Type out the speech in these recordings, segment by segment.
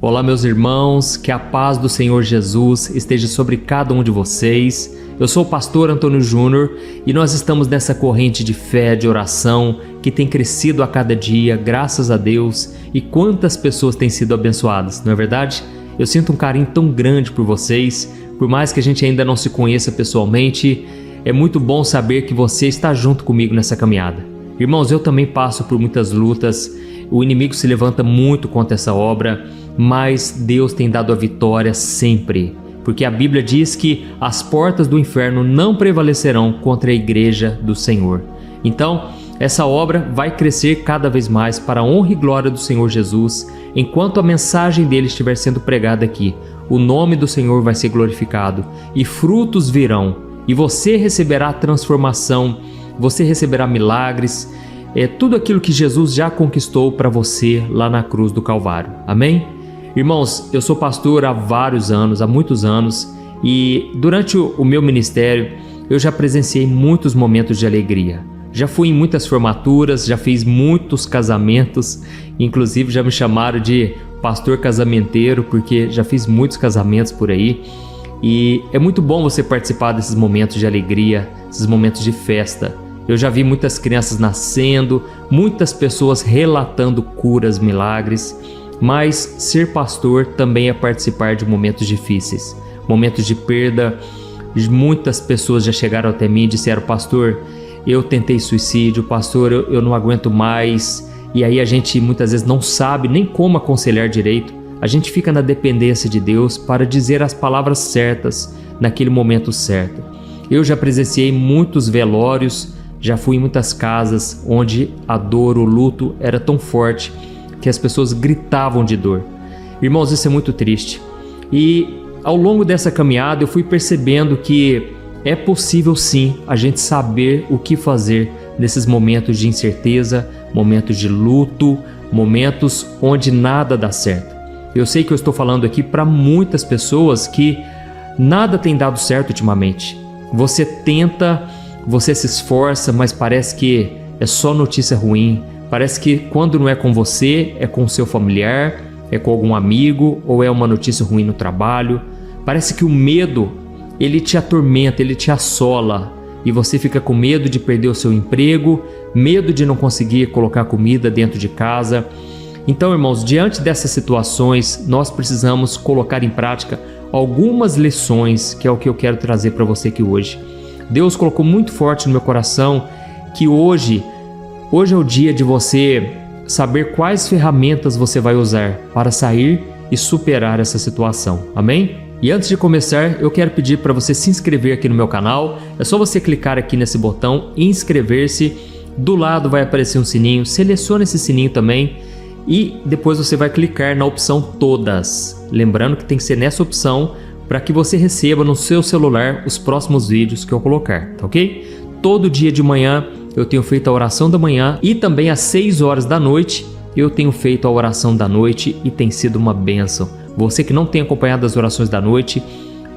Olá, meus irmãos, que a paz do Senhor Jesus esteja sobre cada um de vocês. Eu sou o pastor Antônio Júnior e nós estamos nessa corrente de fé, de oração, que tem crescido a cada dia, graças a Deus. E quantas pessoas têm sido abençoadas, não é verdade? Eu sinto um carinho tão grande por vocês, por mais que a gente ainda não se conheça pessoalmente, é muito bom saber que você está junto comigo nessa caminhada. Irmãos, eu também passo por muitas lutas, o inimigo se levanta muito contra essa obra, mas Deus tem dado a vitória sempre, porque a Bíblia diz que as portas do inferno não prevalecerão contra a igreja do Senhor. Então, essa obra vai crescer cada vez mais para a honra e glória do Senhor Jesus, enquanto a mensagem dele estiver sendo pregada aqui. O nome do Senhor vai ser glorificado e frutos virão, e você receberá transformação, você receberá milagres, tudo aquilo que Jesus já conquistou para você lá na cruz do Calvário. Amém? Irmãos, eu sou pastor há vários anos, há muitos anos, e durante o meu ministério eu já presenciei muitos momentos de alegria. Já fui em muitas formaturas, já fiz muitos casamentos, inclusive já me chamaram de pastor casamenteiro, porque já fiz muitos casamentos por aí. E é muito bom você participar desses momentos de alegria, esses momentos de festa. Eu já vi muitas crianças nascendo, muitas pessoas relatando curas, milagres. Mas ser pastor também é participar de momentos difíceis, momentos de perda. Muitas pessoas já chegaram até mim e disseram: pastor, eu tentei suicídio, pastor, eu não aguento mais. E aí a gente muitas vezes não sabe nem como aconselhar direito. A gente fica na dependência de Deus para dizer as palavras certas naquele momento certo. Eu já presenciei muitos velórios, já fui em muitas casas onde a dor, o luto era tão forte que as pessoas gritavam de dor. Irmãos, isso é muito triste. E ao longo dessa caminhada eu fui percebendo que é possível sim a gente saber o que fazer nesses momentos de incerteza, momentos de luto, momentos onde nada dá certo. Eu sei que eu estou falando aqui para muitas pessoas que nada tem dado certo ultimamente. Você tenta, você se esforça, mas parece que é só notícia ruim. Parece que quando não é com você, é com o seu familiar, é com algum amigo, ou é uma notícia ruim no trabalho. Parece que o medo, ele te atormenta, ele te assola, e você fica com medo de perder o seu emprego, medo de não conseguir colocar comida dentro de casa. Então, irmãos, diante dessas situações, nós precisamos colocar em prática algumas lições, que é o que eu quero trazer para você aqui hoje. Deus colocou muito forte no meu coração que hoje é o dia de você saber quais ferramentas você vai usar para sair e superar essa situação. Amém? E antes de começar, eu quero pedir para você se inscrever aqui no meu canal. É só você clicar aqui nesse botão inscrever-se. Do lado vai aparecer um sininho. Selecione esse sininho também e depois você vai clicar na opção todas. Lembrando que tem que ser nessa opção para que você receba no seu celular os próximos vídeos que eu colocar, tá ok? Todo dia de manhã eu tenho feito a oração da manhã e também às 6 horas da noite eu tenho feito a oração da noite e tem sido uma bênção. Você que não tem acompanhado as orações da noite,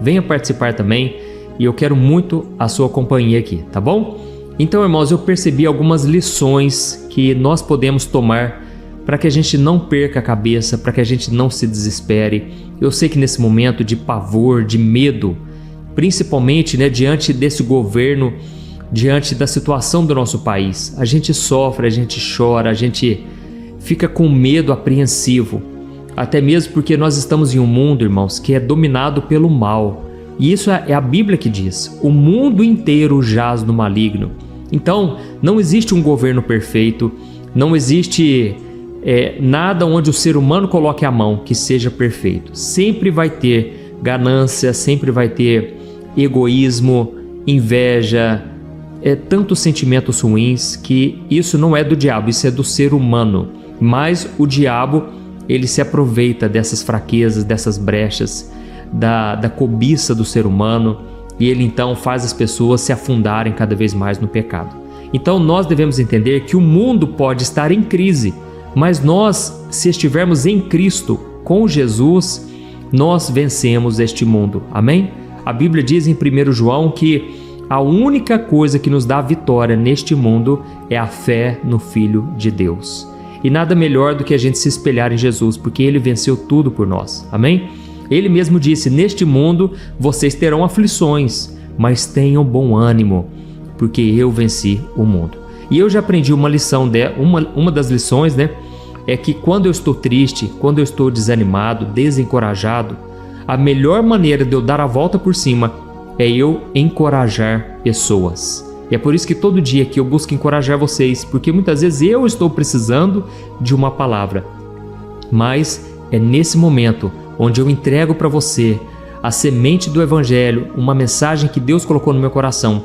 venha participar também e eu quero muito a sua companhia aqui, tá bom? Então, irmãos, eu percebi algumas lições que nós podemos tomar para que a gente não perca a cabeça, para que a gente não se desespere. Eu sei que nesse momento de pavor, de medo, principalmente diante desse governo, diante da situação do nosso país, a gente sofre, a gente chora, a gente fica com medo apreensivo, até mesmo porque nós estamos em um mundo, irmãos, que é dominado pelo mal, e isso é a Bíblia que diz: o mundo inteiro jaz no maligno. Então, não existe um governo perfeito, não existe nada onde o ser humano coloque a mão que seja perfeito. Sempre vai ter ganância, sempre vai ter egoísmo, inveja, tantos sentimentos ruins, que isso não é do diabo, isso é do ser humano. Mas o diabo, ele se aproveita dessas fraquezas, dessas brechas, da cobiça do ser humano, e ele então faz as pessoas se afundarem cada vez mais no pecado. Então nós devemos entender que o mundo pode estar em crise, mas nós, se estivermos em Cristo, com Jesus, nós vencemos este mundo. Amém? A Bíblia diz em 1 João que a única coisa que nos dá vitória neste mundo é a fé no Filho de Deus. E nada melhor do que a gente se espelhar em Jesus, porque Ele venceu tudo por nós. Amém? Ele mesmo disse: neste mundo vocês terão aflições, mas tenham bom ânimo, porque eu venci o mundo. E eu já aprendi uma lição, uma das lições, né? É que quando eu estou triste, quando eu estou desanimado, desencorajado, a melhor maneira de eu dar a volta por cima é eu encorajar pessoas. E é por isso que todo dia que eu busco encorajar vocês, porque muitas vezes eu estou precisando de uma palavra. Mas é nesse momento onde eu entrego para você a semente do Evangelho, uma mensagem que Deus colocou no meu coração.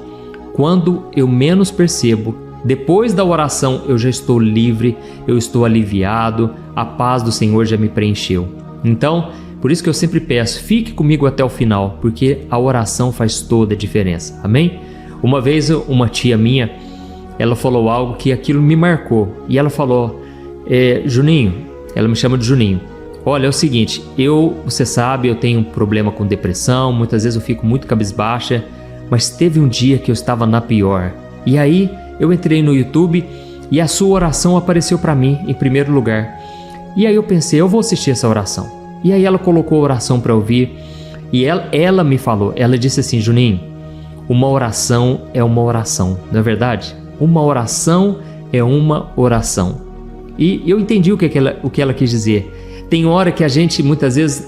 Quando eu menos percebo, depois da oração eu já estou livre, eu estou aliviado, a paz do Senhor já me preencheu. Então, por isso que eu sempre peço, fique comigo até o final, porque a oração faz toda a diferença. Amém? Uma vez uma tia minha, ela falou algo que aquilo me marcou. E ela falou: Juninho, ela me chama de Juninho. Olha, é o seguinte, você sabe, eu tenho um problema com depressão, muitas vezes eu fico muito cabisbaixa, mas teve um dia que eu estava na pior. E aí eu entrei no YouTube e a sua oração apareceu para mim em primeiro lugar. E aí eu pensei, eu vou assistir essa oração. E aí ela colocou a oração para ouvir e ela me falou, ela disse assim: Juninho, uma oração é uma oração, não é verdade? Uma oração é uma oração. E eu entendi o que ela quis dizer. Tem hora que a gente muitas vezes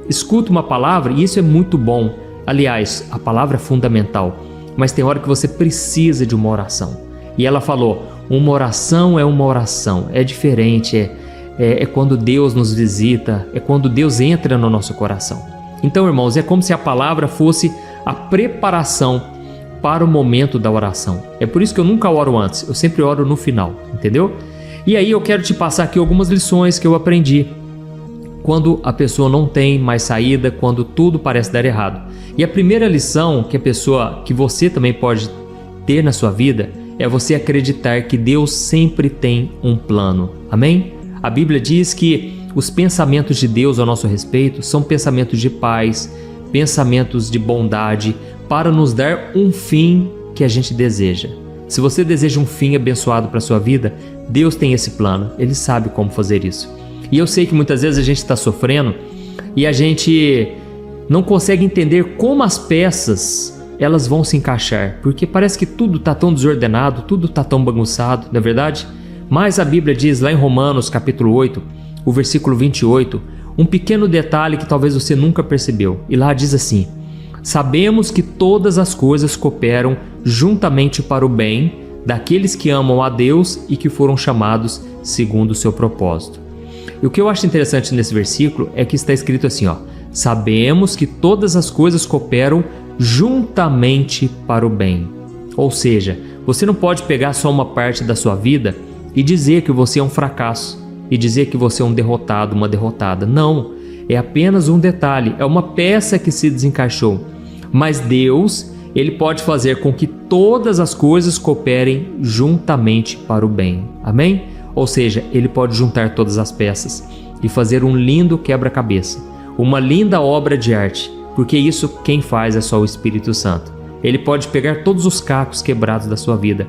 escuta uma palavra e isso é muito bom. Aliás, a palavra é fundamental. Mas tem hora que você precisa de uma oração. E ela falou, uma oração é uma oração. É diferente, é quando Deus nos visita, é quando Deus entra no nosso coração. Então, irmãos, é como se a palavra fosse a preparação para o momento da oração. É por isso que eu nunca oro antes, eu sempre oro no final, entendeu? E aí eu quero te passar aqui algumas lições que eu aprendi quando a pessoa não tem mais saída, quando tudo parece dar errado. E a primeira lição que você também pode ter na sua vida é você acreditar que Deus sempre tem um plano. Amém? A Bíblia diz que os pensamentos de Deus ao nosso respeito são pensamentos de paz, pensamentos de bondade, para nos dar um fim que a gente deseja. Se você deseja um fim abençoado para a sua vida, Deus tem esse plano, Ele sabe como fazer isso. E eu sei que muitas vezes a gente está sofrendo e a gente não consegue entender como as peças elas vão se encaixar, porque parece que tudo está tão desordenado, tudo está tão bagunçado, não é verdade? Mas a Bíblia diz lá em Romanos capítulo 8, o versículo 28, um pequeno detalhe que talvez você nunca percebeu. E lá diz assim: sabemos que todas as coisas cooperam juntamente para o bem daqueles que amam a Deus e que foram chamados segundo o seu propósito. E o que eu acho interessante nesse versículo é que está escrito assim, sabemos que todas as coisas cooperam juntamente para o bem. Ou seja, você não pode pegar só uma parte da sua vida e dizer que você é um fracasso, e dizer que você é um derrotado, uma derrotada. Não, é apenas um detalhe, é uma peça que se desencaixou. Mas Deus, Ele pode fazer com que todas as coisas cooperem juntamente para o bem. Amém? Ou seja, Ele pode juntar todas as peças e fazer um lindo quebra-cabeça, uma linda obra de arte, porque isso quem faz é só o Espírito Santo. Ele pode pegar todos os cacos quebrados da sua vida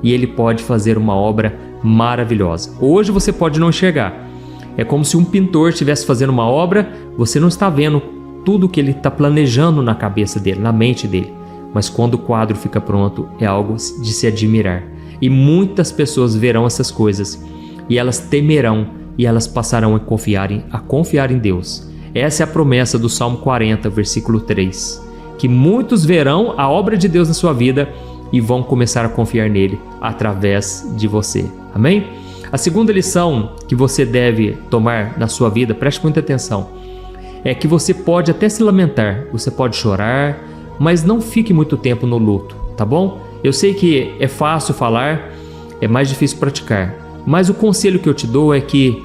e Ele pode fazer uma obra maravilhosa. Hoje você pode não enxergar. É como se um pintor estivesse fazendo uma obra, você não está vendo tudo que ele está planejando na cabeça dele, na mente dele. Mas quando o quadro fica pronto, é algo de se admirar. E muitas pessoas verão essas coisas e elas temerão e elas passarão a confiar em Deus. Essa é a promessa do Salmo 40, versículo 3. Que muitos verão a obra de Deus na sua vida e vão começar a confiar nele através de você. Amém? A segunda lição que você deve tomar na sua vida, preste muita atenção, é que você pode até se lamentar, você pode chorar, mas não fique muito tempo no luto, tá bom? Eu sei que é fácil falar, é mais difícil praticar, mas o conselho que eu te dou é que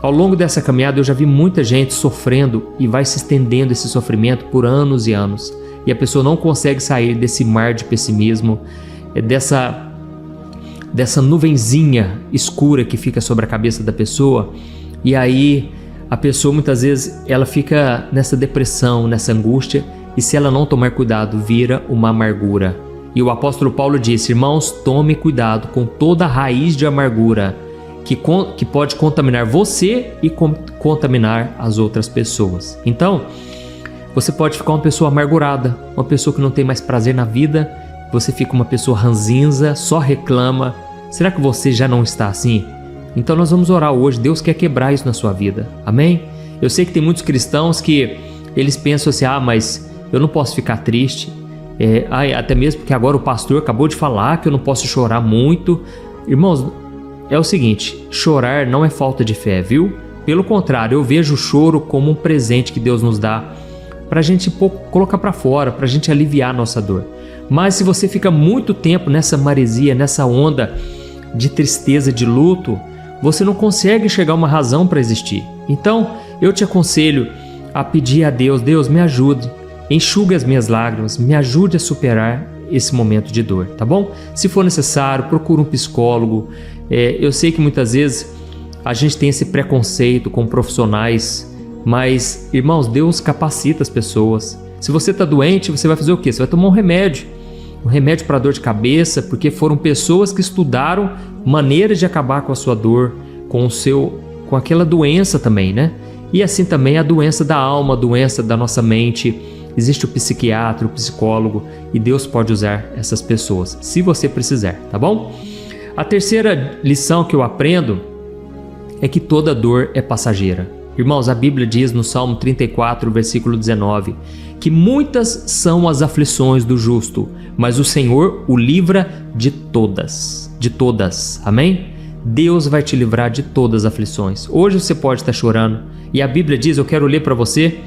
ao longo dessa caminhada eu já vi muita gente sofrendo e vai se estendendo esse sofrimento por anos e anos. E a pessoa não consegue sair desse mar de pessimismo, dessa nuvenzinha escura que fica sobre a cabeça da pessoa. E aí a pessoa muitas vezes ela fica nessa depressão, nessa angústia, e se ela não tomar cuidado, vira uma amargura. E o apóstolo Paulo disse: irmãos, tome cuidado com toda a raiz de amargura que pode contaminar você e contaminar as outras pessoas. Então, você pode ficar uma pessoa amargurada, uma pessoa que não tem mais prazer na vida, você fica uma pessoa ranzinza, só reclama. Será que você já não está assim? Então nós vamos orar hoje, Deus quer quebrar isso na sua vida, amém? Eu sei que tem muitos cristãos que eles pensam assim, mas eu não posso ficar triste, até mesmo porque agora o pastor acabou de falar que eu não posso chorar muito. Irmãos, é o seguinte, chorar não é falta de fé, viu? Pelo contrário, eu vejo o choro como um presente que Deus nos dá para a gente colocar para fora, para a gente aliviar a nossa dor. Mas se você fica muito tempo nessa maresia, nessa onda de tristeza, de luto, você não consegue enxergar uma razão para existir. Então, eu te aconselho a pedir a Deus, Deus me ajude, enxugue as minhas lágrimas, me ajude a superar esse momento de dor, tá bom? Se for necessário, procure um psicólogo. Eu sei que muitas vezes a gente tem esse preconceito com profissionais, mas, irmãos, Deus capacita as pessoas. Se você está doente, você vai fazer o quê? Você vai tomar um remédio para dor de cabeça, porque foram pessoas que estudaram maneiras de acabar com a sua dor, com aquela doença também, né? E assim também a doença da alma, a doença da nossa mente. Existe o psiquiatra, o psicólogo, e Deus pode usar essas pessoas, se você precisar, tá bom? A terceira lição que eu aprendo é que toda dor é passageira. Irmãos, a Bíblia diz no Salmo 34, versículo 19, que muitas são as aflições do justo, mas o Senhor o livra de todas, amém? Deus vai te livrar de todas as aflições. Hoje você pode estar chorando, e a Bíblia diz, eu quero ler para você,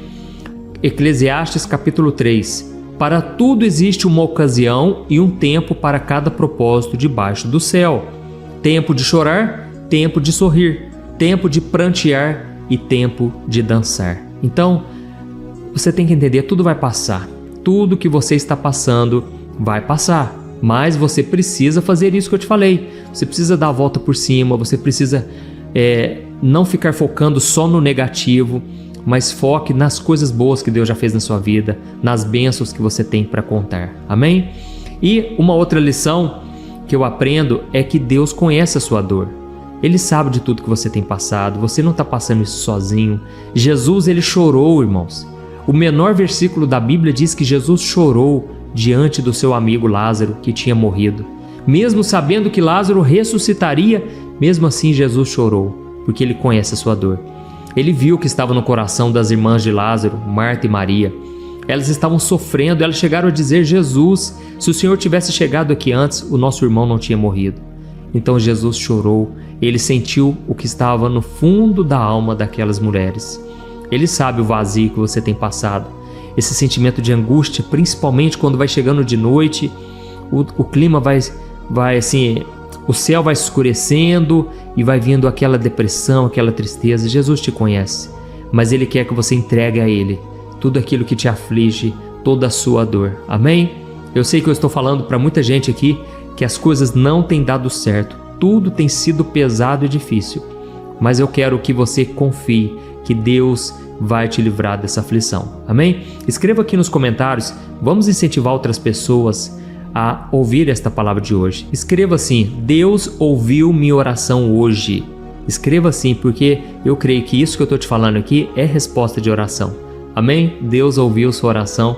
Eclesiastes capítulo 3, para tudo existe uma ocasião e um tempo para cada propósito debaixo do céu. Tempo de chorar, tempo de sorrir, tempo de prantear e tempo de dançar. Então, você tem que entender, tudo vai passar. Tudo que você está passando vai passar. Mas você precisa fazer isso que eu te falei. Você precisa dar a volta por cima, você precisa não ficar focando só no negativo, mas foque nas coisas boas que Deus já fez na sua vida, nas bênçãos que você tem para contar. Amém? E uma outra lição que eu aprendo é que Deus conhece a sua dor. Ele sabe de tudo que você tem passado, você não está passando isso sozinho. Jesus, ele chorou, irmãos. O menor versículo da Bíblia diz que Jesus chorou diante do seu amigo Lázaro, que tinha morrido. Mesmo sabendo que Lázaro ressuscitaria, mesmo assim Jesus chorou, porque ele conhece a sua dor. Ele viu o que estava no coração das irmãs de Lázaro, Marta e Maria. Elas estavam sofrendo, elas chegaram a dizer, Jesus, se o Senhor tivesse chegado aqui antes, o nosso irmão não tinha morrido. Então Jesus chorou, ele sentiu o que estava no fundo da alma daquelas mulheres. Ele sabe o vazio que você tem passado, esse sentimento de angústia, principalmente quando vai chegando de noite, o clima vai assim, o céu vai se escurecendo e vai vindo aquela depressão, aquela tristeza. Jesus te conhece, mas Ele quer que você entregue a Ele tudo aquilo que te aflige, toda a sua dor. Amém? Eu sei que eu estou falando para muita gente aqui que as coisas não têm dado certo, tudo tem sido pesado e difícil, mas eu quero que você confie que Deus vai te livrar dessa aflição. Amém? Escreva aqui nos comentários, vamos incentivar outras pessoas a ouvir esta palavra de hoje. Escreva assim, Deus ouviu minha oração hoje. Escreva assim, porque eu creio que isso que eu estou te falando aqui é resposta de oração. Amém? Deus ouviu sua oração.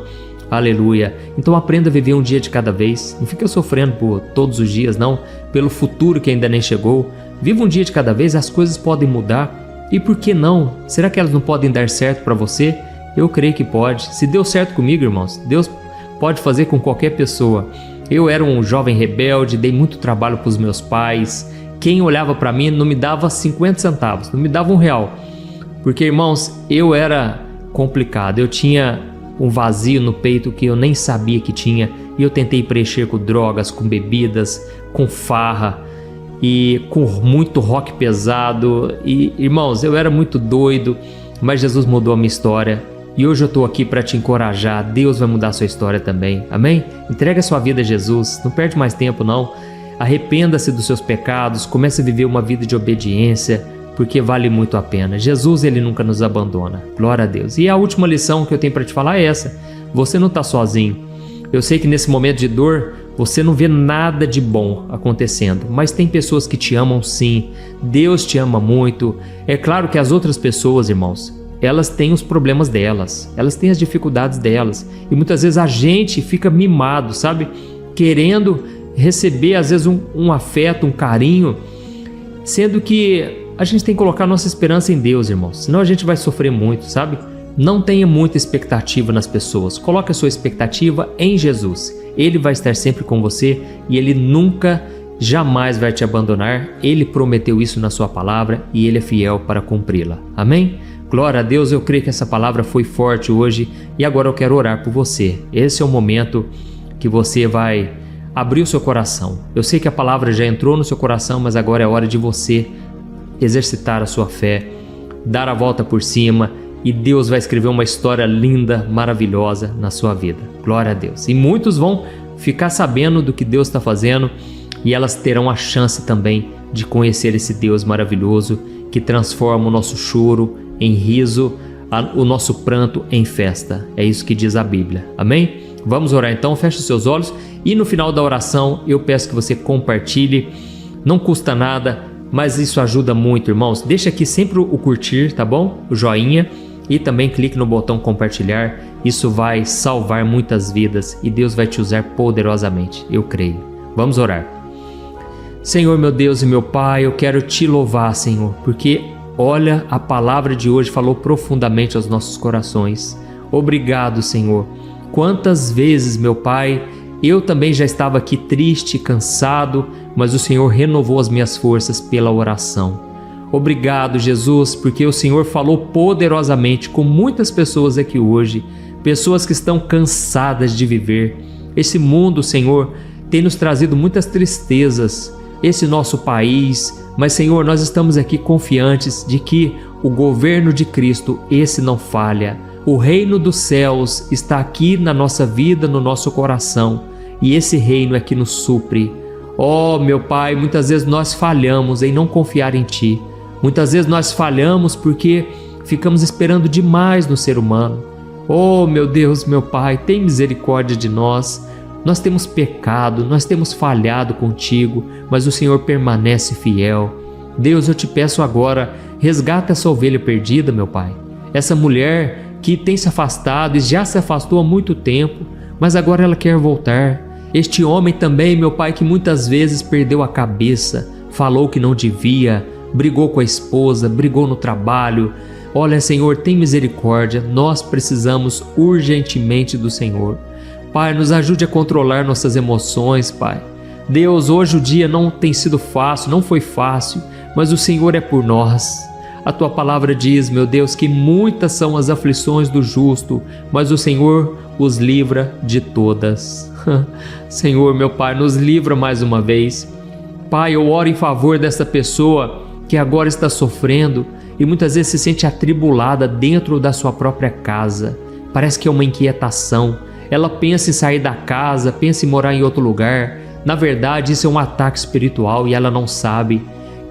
Aleluia. Então aprenda a viver um dia de cada vez. Não fica sofrendo por todos os dias, não. Pelo futuro que ainda nem chegou. Viva um dia de cada vez, as coisas podem mudar. E por que não? Será que elas não podem dar certo para você? Eu creio que pode. Se deu certo comigo, irmãos, Deus pode fazer com qualquer pessoa. Eu era um jovem rebelde, dei muito trabalho para os meus pais. Quem olhava para mim não me dava 50 centavos, não me dava R$1. Porque, irmãos, eu era complicado. Eu tinha um vazio no peito que eu nem sabia que tinha. E eu tentei preencher com drogas, com bebidas, com farra e com muito rock pesado. E, irmãos, eu era muito doido, mas Jesus mudou a minha história. E hoje eu estou aqui para te encorajar. Deus vai mudar a sua história também. Amém? Entrega a sua vida a Jesus. Não perde mais tempo, não. Arrependa-se dos seus pecados. Comece a viver uma vida de obediência, porque vale muito a pena. Jesus, Ele nunca nos abandona. Glória a Deus. E a última lição que eu tenho para te falar é essa. Você não está sozinho. Eu sei que nesse momento de dor, Você não vê nada de bom acontecendo, mas tem pessoas que te amam sim. Deus te ama muito. É claro que as outras pessoas, irmãos, elas têm os problemas delas, elas têm as dificuldades delas. E muitas vezes a gente fica mimado, sabe? Querendo receber às vezes um afeto, um carinho, sendo que a gente tem que colocar nossa esperança em Deus, irmãos. Senão a gente vai sofrer muito, sabe? Não tenha muita expectativa nas pessoas. Coloque a sua expectativa em Jesus. Ele vai estar sempre com você e Ele nunca, jamais vai te abandonar. Ele prometeu isso na sua palavra e Ele é fiel para cumpri-la. Amém? Glória a Deus, eu creio que essa palavra foi forte hoje e agora eu quero orar por você. Esse é o momento que você vai abrir o seu coração. Eu sei que a palavra já entrou no seu coração, mas agora é hora de você exercitar a sua fé, dar a volta por cima e Deus vai escrever uma história linda, maravilhosa na sua vida. Glória a Deus. E muitos vão ficar sabendo do que Deus está fazendo e elas terão a chance também de conhecer esse Deus maravilhoso que transforma o nosso choro em riso, o nosso pranto em festa. É isso que diz a Bíblia. Amém? Vamos orar então, feche os seus olhos e no final da oração eu peço que você compartilhe. Não custa nada, mas isso ajuda muito, irmãos. Deixa aqui sempre o curtir, tá bom? O joinha. E também clique no botão compartilhar, isso vai salvar muitas vidas e Deus vai te usar poderosamente, eu creio. Vamos orar. Senhor meu Deus e meu Pai, eu quero te louvar, Senhor, porque olha, a palavra de hoje falou profundamente aos nossos corações. Obrigado, Senhor. Quantas vezes, meu Pai, eu também já estava aqui triste, cansado, mas o Senhor renovou as minhas forças pela oração. Obrigado, Jesus, porque o Senhor falou poderosamente com muitas pessoas aqui hoje, pessoas que estão cansadas de viver. Esse mundo, Senhor, tem nos trazido muitas tristezas, esse nosso país, mas, Senhor, nós estamos aqui confiantes de que o governo de Cristo, esse não falha. O reino dos céus está aqui na nossa vida, no nosso coração, e esse reino é que nos supre. Oh, meu Pai, muitas vezes nós falhamos em não confiar em Ti. Muitas vezes nós falhamos porque ficamos esperando demais no ser humano. Oh, meu Deus, meu Pai, tem misericórdia de nós. Nós temos pecado, nós temos falhado contigo, mas o Senhor permanece fiel. Deus, eu te peço agora, resgata essa ovelha perdida, meu Pai. Essa mulher que tem se afastado e já se afastou há muito tempo, mas agora ela quer voltar. Este homem também, meu Pai, que muitas vezes perdeu a cabeça, falou que não devia, brigou com a esposa, brigou no trabalho. Olha, Senhor, tem misericórdia, nós precisamos urgentemente do Senhor. Pai, nos ajude a controlar nossas emoções, Pai. Deus, hoje o dia não tem sido fácil, não foi fácil, mas o Senhor é por nós. A Tua palavra diz, meu Deus, que muitas são as aflições do justo, mas o Senhor os livra de todas. Senhor, meu Pai, nos livra mais uma vez. Pai, eu oro em favor dessa pessoa que agora está sofrendo e muitas vezes se sente atribulada dentro da sua própria casa. Parece que é uma inquietação. Ela pensa em sair da casa, pensa em morar em outro lugar. Na verdade, isso é um ataque espiritual e ela não sabe.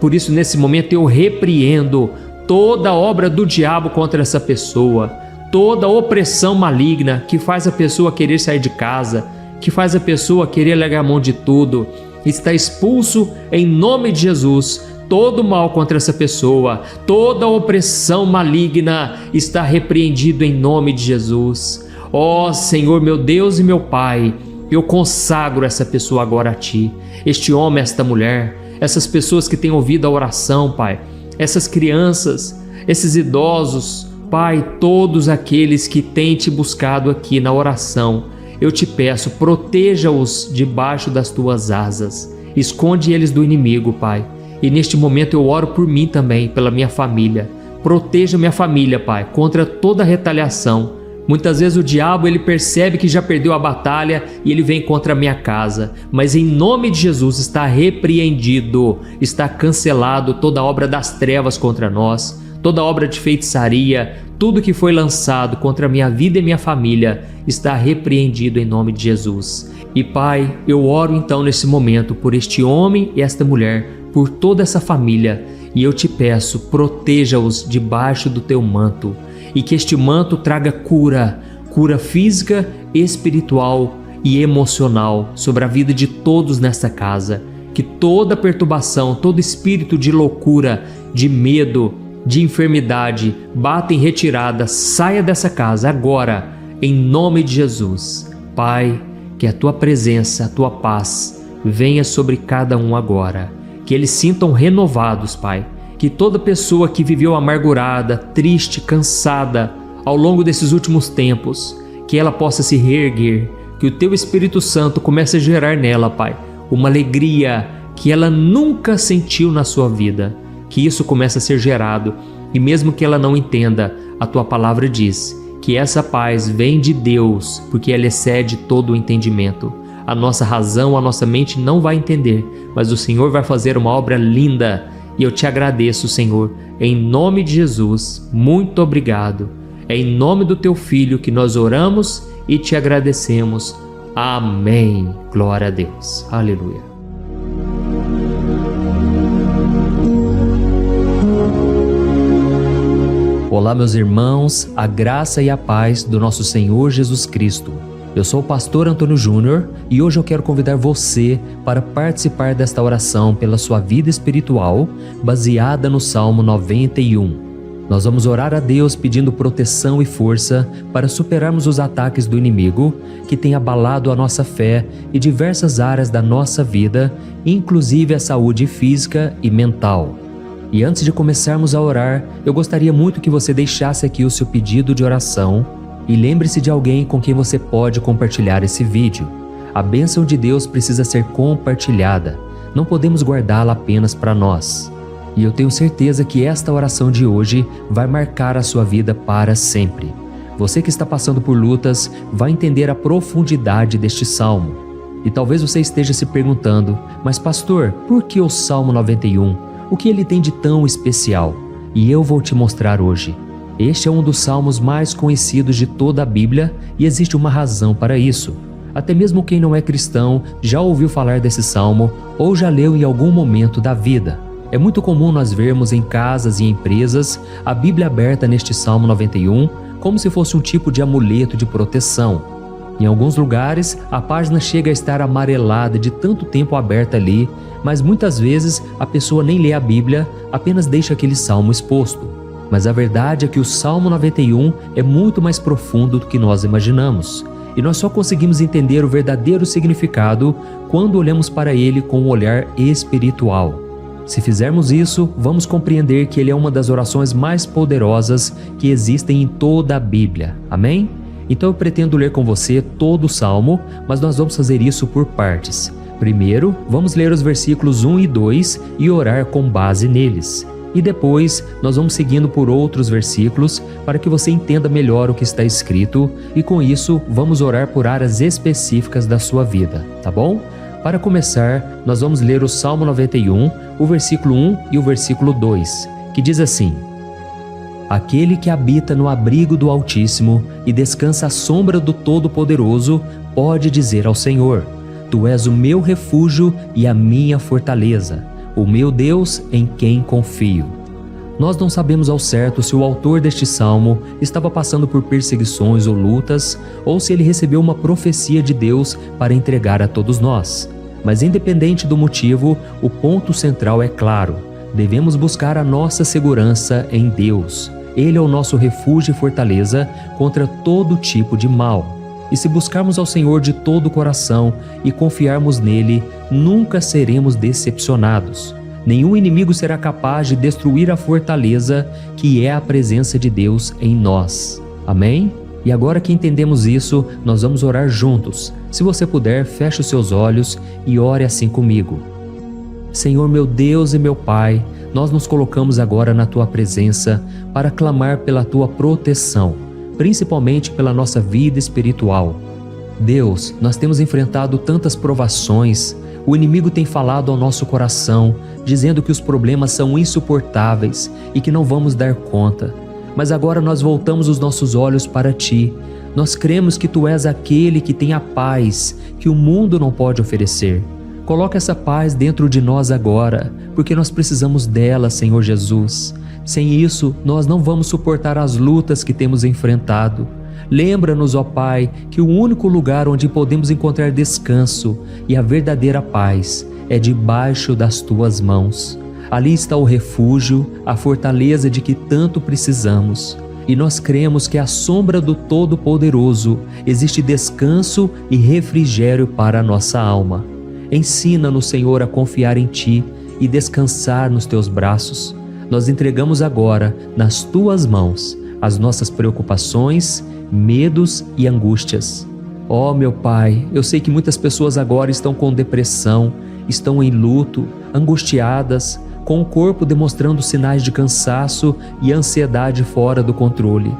Por isso, nesse momento, eu repreendo toda obra do diabo contra essa pessoa, toda opressão maligna que faz a pessoa querer sair de casa, que faz a pessoa querer largar a mão de tudo. Está expulso em nome de Jesus. Todo mal contra essa pessoa, toda opressão maligna está repreendido em nome de Jesus. Ó Senhor, meu Deus e meu Pai, eu consagro essa pessoa agora a Ti, este homem, esta mulher, essas pessoas que têm ouvido a oração, Pai, essas crianças, esses idosos, Pai, todos aqueles que têm Te buscado aqui na oração, eu Te peço, proteja-os debaixo das Tuas asas, esconde eles do inimigo, Pai. E neste momento eu oro por mim também, pela minha família. Proteja minha família, Pai, contra toda retaliação. Muitas vezes o diabo ele percebe que já perdeu a batalha e ele vem contra a minha casa. Mas em nome de Jesus está repreendido, está cancelado toda obra das trevas contra nós, toda obra de feitiçaria, tudo que foi lançado contra a minha vida e minha família está repreendido em nome de Jesus. E Pai, eu oro então nesse momento por este homem e esta mulher, por toda essa família, e eu Te peço, proteja-os debaixo do Teu manto, e que este manto traga cura física, espiritual e emocional sobre a vida de todos nessa casa. Que toda perturbação, todo espírito de loucura, de medo, de enfermidade, bata em retirada, saia dessa casa agora, em nome de Jesus. Pai, que a Tua presença, a Tua paz venha sobre cada um agora. Que eles sintam renovados, Pai. Que toda pessoa que viveu amargurada, triste, cansada ao longo desses últimos tempos, que ela possa se reerguer, que o Teu Espírito Santo comece a gerar nela, Pai, uma alegria que ela nunca sentiu na sua vida, que isso comece a ser gerado, e mesmo que ela não entenda, a Tua palavra diz que essa paz vem de Deus, porque ela excede todo o entendimento. A nossa razão, a nossa mente não vai entender, mas o Senhor vai fazer uma obra linda, e eu Te agradeço, Senhor, em nome de Jesus. Muito obrigado. É em nome do Teu Filho que nós oramos e Te agradecemos. Amém. Glória a Deus. Aleluia. Olá, meus irmãos, a graça e a paz do nosso Senhor Jesus Cristo. Eu sou o pastor Antônio Júnior e hoje eu quero convidar você para participar desta oração pela sua vida espiritual, baseada no Salmo 91. Nós vamos orar a Deus pedindo proteção e força para superarmos os ataques do inimigo que tem abalado a nossa fé e diversas áreas da nossa vida, inclusive a saúde física e mental. E antes de começarmos a orar, eu gostaria muito que você deixasse aqui o seu pedido de oração e lembre-se de alguém com quem você pode compartilhar esse vídeo. A bênção de Deus precisa ser compartilhada, não podemos guardá-la apenas para nós. E eu tenho certeza que esta oração de hoje vai marcar a sua vida para sempre. Você que está passando por lutas vai entender a profundidade deste salmo. E talvez você esteja se perguntando, mas pastor, por que o Salmo 91? O que ele tem de tão especial? E eu vou te mostrar hoje. Este é um dos salmos mais conhecidos de toda a Bíblia e existe uma razão para isso. Até mesmo quem não é cristão já ouviu falar desse salmo ou já leu em algum momento da vida. É muito comum nós vermos em casas e empresas a Bíblia aberta neste Salmo 91 como se fosse um tipo de amuleto de proteção. Em alguns lugares, a página chega a estar amarelada de tanto tempo aberta ali, mas muitas vezes a pessoa nem lê a Bíblia, apenas deixa aquele salmo exposto. Mas a verdade é que o Salmo 91 é muito mais profundo do que nós imaginamos. E nós só conseguimos entender o verdadeiro significado quando olhamos para ele com um olhar espiritual. Se fizermos isso, vamos compreender que ele é uma das orações mais poderosas que existem em toda a Bíblia. Amém? Então eu pretendo ler com você todo o Salmo, mas nós vamos fazer isso por partes. Primeiro, vamos ler os versículos 1 e 2 e orar com base neles. E depois, nós vamos seguindo por outros versículos para que você entenda melhor o que está escrito e com isso, vamos orar por áreas específicas da sua vida, tá bom? Para começar, nós vamos ler o Salmo 91, o versículo 1 e o versículo 2, que diz assim: Aquele que habita no abrigo do Altíssimo e descansa à sombra do Todo-Poderoso pode dizer ao Senhor: Tu és o meu refúgio e a minha fortaleza, o meu Deus em quem confio. Nós não sabemos ao certo se o autor deste salmo estava passando por perseguições ou lutas, ou se ele recebeu uma profecia de Deus para entregar a todos nós. Mas independente do motivo, o ponto central é claro: devemos buscar a nossa segurança em Deus. Ele é o nosso refúgio e fortaleza contra todo tipo de mal. E se buscarmos ao Senhor de todo o coração e confiarmos nele, nunca seremos decepcionados. Nenhum inimigo será capaz de destruir a fortaleza que é a presença de Deus em nós. Amém? E agora que entendemos isso, nós vamos orar juntos. Se você puder, feche os seus olhos e ore assim comigo. Senhor meu Deus e meu Pai, nós nos colocamos agora na Tua presença para clamar pela Tua proteção, principalmente pela nossa vida espiritual. Deus, nós temos enfrentado tantas provações. O inimigo tem falado ao nosso coração, dizendo que os problemas são insuportáveis e que não vamos dar conta. Mas agora nós voltamos os nossos olhos para Ti. Nós cremos que Tu és aquele que tem a paz que o mundo não pode oferecer. Coloca essa paz dentro de nós agora, porque nós precisamos dela, Senhor Jesus. Sem isso, nós não vamos suportar as lutas que temos enfrentado. Lembra-nos, ó Pai, que o único lugar onde podemos encontrar descanso e a verdadeira paz é debaixo das Tuas mãos. Ali está o refúgio, a fortaleza de que tanto precisamos. E nós cremos que à sombra do Todo-Poderoso existe descanso e refrigério para a nossa alma. Ensina-nos, Senhor, a confiar em Ti e descansar nos Teus braços. Nós entregamos agora, nas Tuas mãos, as nossas preocupações, medos e angústias. Ó meu Pai, eu sei que muitas pessoas agora estão com depressão, estão em luto, angustiadas, com o corpo demonstrando sinais de cansaço e ansiedade fora do controle.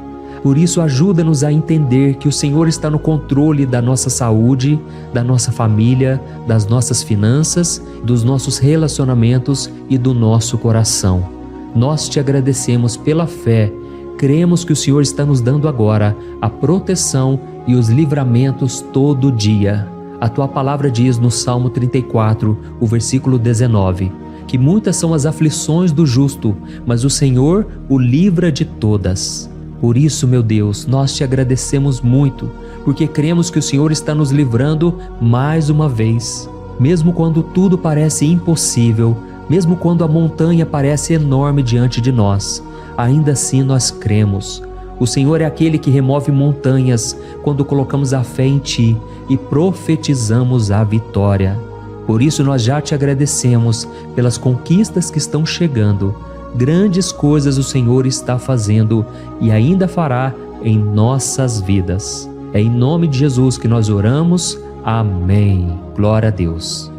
Por isso, ajuda-nos a entender que o Senhor está no controle da nossa saúde, da nossa família, das nossas finanças, dos nossos relacionamentos e do nosso coração. Nós te agradecemos pela fé. Cremos que o Senhor está nos dando agora a proteção e os livramentos todo dia. A Tua palavra diz no Salmo 34, o versículo 19, que muitas são as aflições do justo, mas o Senhor o livra de todas. Por isso, meu Deus, nós te agradecemos muito, porque cremos que o Senhor está nos livrando mais uma vez. Mesmo quando tudo parece impossível, mesmo quando a montanha parece enorme diante de nós, ainda assim nós cremos. O Senhor é aquele que remove montanhas quando colocamos a fé em Ti e profetizamos a vitória. Por isso nós já te agradecemos pelas conquistas que estão chegando. Grandes coisas o Senhor está fazendo e ainda fará em nossas vidas. É em nome de Jesus que nós oramos. Amém. Glória a Deus.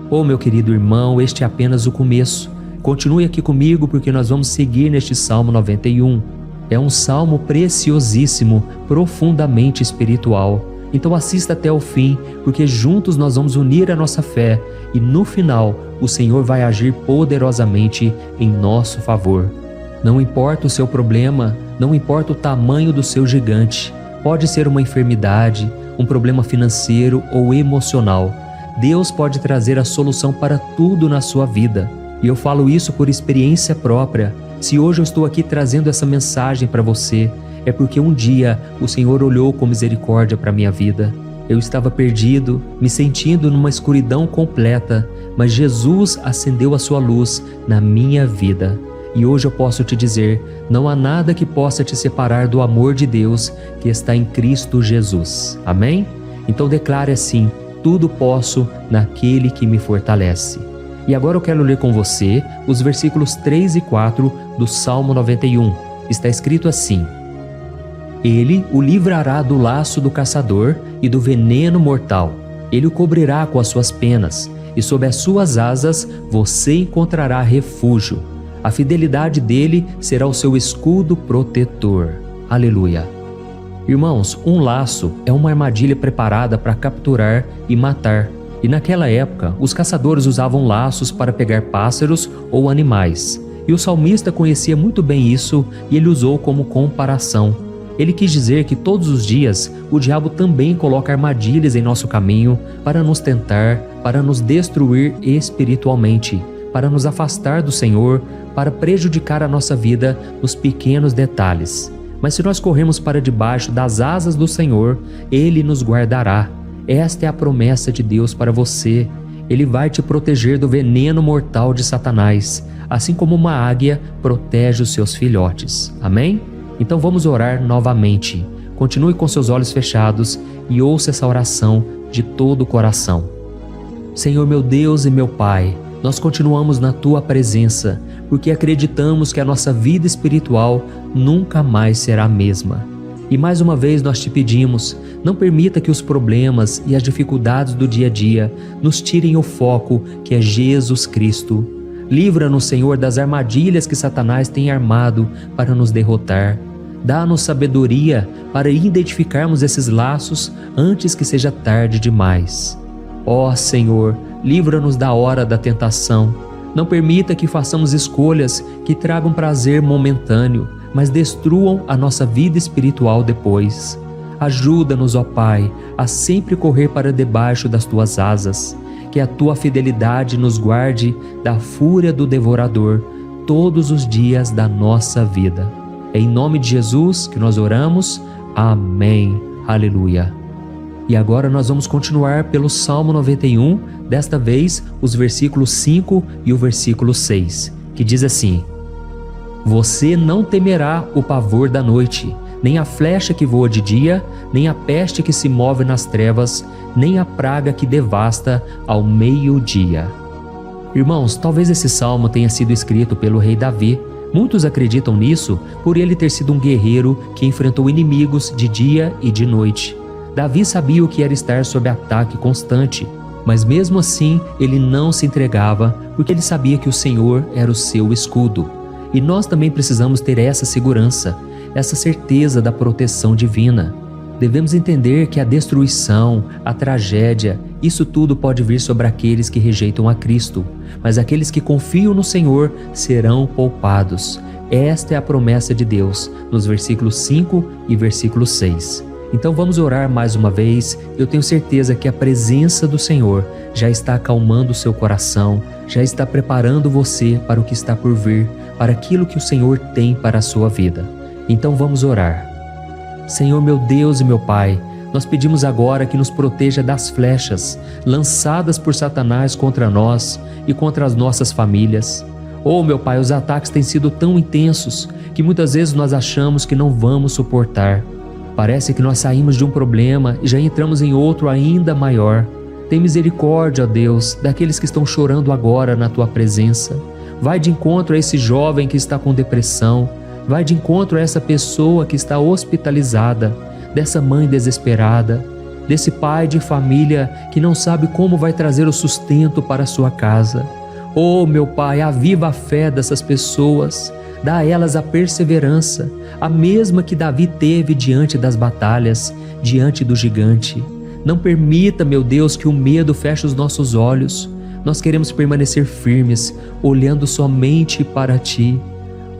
Oh, meu querido irmão, este é apenas o começo. Continue aqui comigo porque nós vamos seguir neste Salmo 91. É um salmo preciosíssimo, profundamente espiritual. Então assista até o fim, porque juntos nós vamos unir a nossa fé e no final o Senhor vai agir poderosamente em nosso favor. Não importa o seu problema, não importa o tamanho do seu gigante, pode ser uma enfermidade, um problema financeiro ou emocional. Deus pode trazer a solução para tudo na sua vida. E eu falo isso por experiência própria. Se hoje eu estou aqui trazendo essa mensagem para você, é porque um dia o Senhor olhou com misericórdia para a minha vida. Eu estava perdido, me sentindo numa escuridão completa, mas Jesus acendeu a sua luz na minha vida. E hoje eu posso te dizer, não há nada que possa te separar do amor de Deus que está em Cristo Jesus. Amém? Então declare assim: tudo posso naquele que me fortalece. E agora eu quero ler com você os versículos 3 e 4 do Salmo 91. Está escrito assim: Ele o livrará do laço do caçador e do veneno mortal. Ele o cobrirá com as suas penas, e sob as suas asas você encontrará refúgio. A fidelidade dele será o seu escudo protetor. Aleluia. Irmãos, um laço é uma armadilha preparada para capturar e matar. E naquela época, os caçadores usavam laços para pegar pássaros ou animais. E o salmista conhecia muito bem isso e ele usou como comparação. Ele quis dizer que todos os dias o diabo também coloca armadilhas em nosso caminho para nos tentar, para nos destruir espiritualmente, para nos afastar do Senhor, para prejudicar a nossa vida nos pequenos detalhes. Mas se nós corrermos para debaixo das asas do Senhor, Ele nos guardará. Esta é a promessa de Deus para você. Ele vai te proteger do veneno mortal de Satanás, assim como uma águia protege os seus filhotes. Amém? Então vamos orar novamente. Continue com seus olhos fechados e ouça essa oração de todo o coração. Senhor meu Deus e meu Pai, nós continuamos na Tua presença, porque acreditamos que a nossa vida espiritual nunca mais será a mesma. E mais uma vez nós te pedimos, não permita que os problemas e as dificuldades do dia a dia nos tirem o foco que é Jesus Cristo. Livra-nos, Senhor, das armadilhas que Satanás tem armado para nos derrotar. Dá-nos sabedoria para identificarmos esses laços antes que seja tarde demais. Ó Senhor, livra-nos da hora da tentação. Não permita que façamos escolhas que tragam prazer momentâneo, mas destruam a nossa vida espiritual depois. Ajuda-nos, ó Pai, a sempre correr para debaixo das Tuas asas. Que a Tua fidelidade nos guarde da fúria do devorador todos os dias da nossa vida. É em nome de Jesus que nós oramos. Amém. Aleluia. E agora nós vamos continuar pelo Salmo 91, desta vez os versículos 5 e o versículo 6, que diz assim: Você não temerá o pavor da noite, nem a flecha que voa de dia, nem a peste que se move nas trevas, nem a praga que devasta ao meio-dia. Irmãos, talvez esse salmo tenha sido escrito pelo rei Davi. Muitos acreditam nisso por ele ter sido um guerreiro que enfrentou inimigos de dia e de noite. Davi sabia o que era estar sob ataque constante, mas mesmo assim ele não se entregava porque ele sabia que o Senhor era o seu escudo. E nós também precisamos ter essa segurança, essa certeza da proteção divina. Devemos entender que a destruição, a tragédia, isso tudo pode vir sobre aqueles que rejeitam a Cristo, mas aqueles que confiam no Senhor serão poupados. Esta é a promessa de Deus, nos versículos 5 e versículo 6. Então vamos orar mais uma vez. Eu tenho certeza que a presença do Senhor já está acalmando o seu coração, já está preparando você para o que está por vir, para aquilo que o Senhor tem para a sua vida. Então vamos orar. Senhor meu Deus e meu Pai, nós pedimos agora que nos proteja das flechas lançadas por Satanás contra nós e contra as nossas famílias. Oh meu Pai, os ataques têm sido tão intensos que muitas vezes nós achamos que não vamos suportar. Parece que nós saímos de um problema e já entramos em outro ainda maior. Tem misericórdia, ó Deus, daqueles que estão chorando agora na Tua presença. Vai de encontro a esse jovem que está com depressão. Vai de encontro a essa pessoa que está hospitalizada, dessa mãe desesperada, desse pai de família que não sabe como vai trazer o sustento para a sua casa. Oh, meu Pai, aviva a fé dessas pessoas, dá a elas a perseverança, a mesma que Davi teve diante das batalhas, diante do gigante. Não permita, meu Deus, que o medo feche os nossos olhos. Nós queremos permanecer firmes, olhando somente para Ti.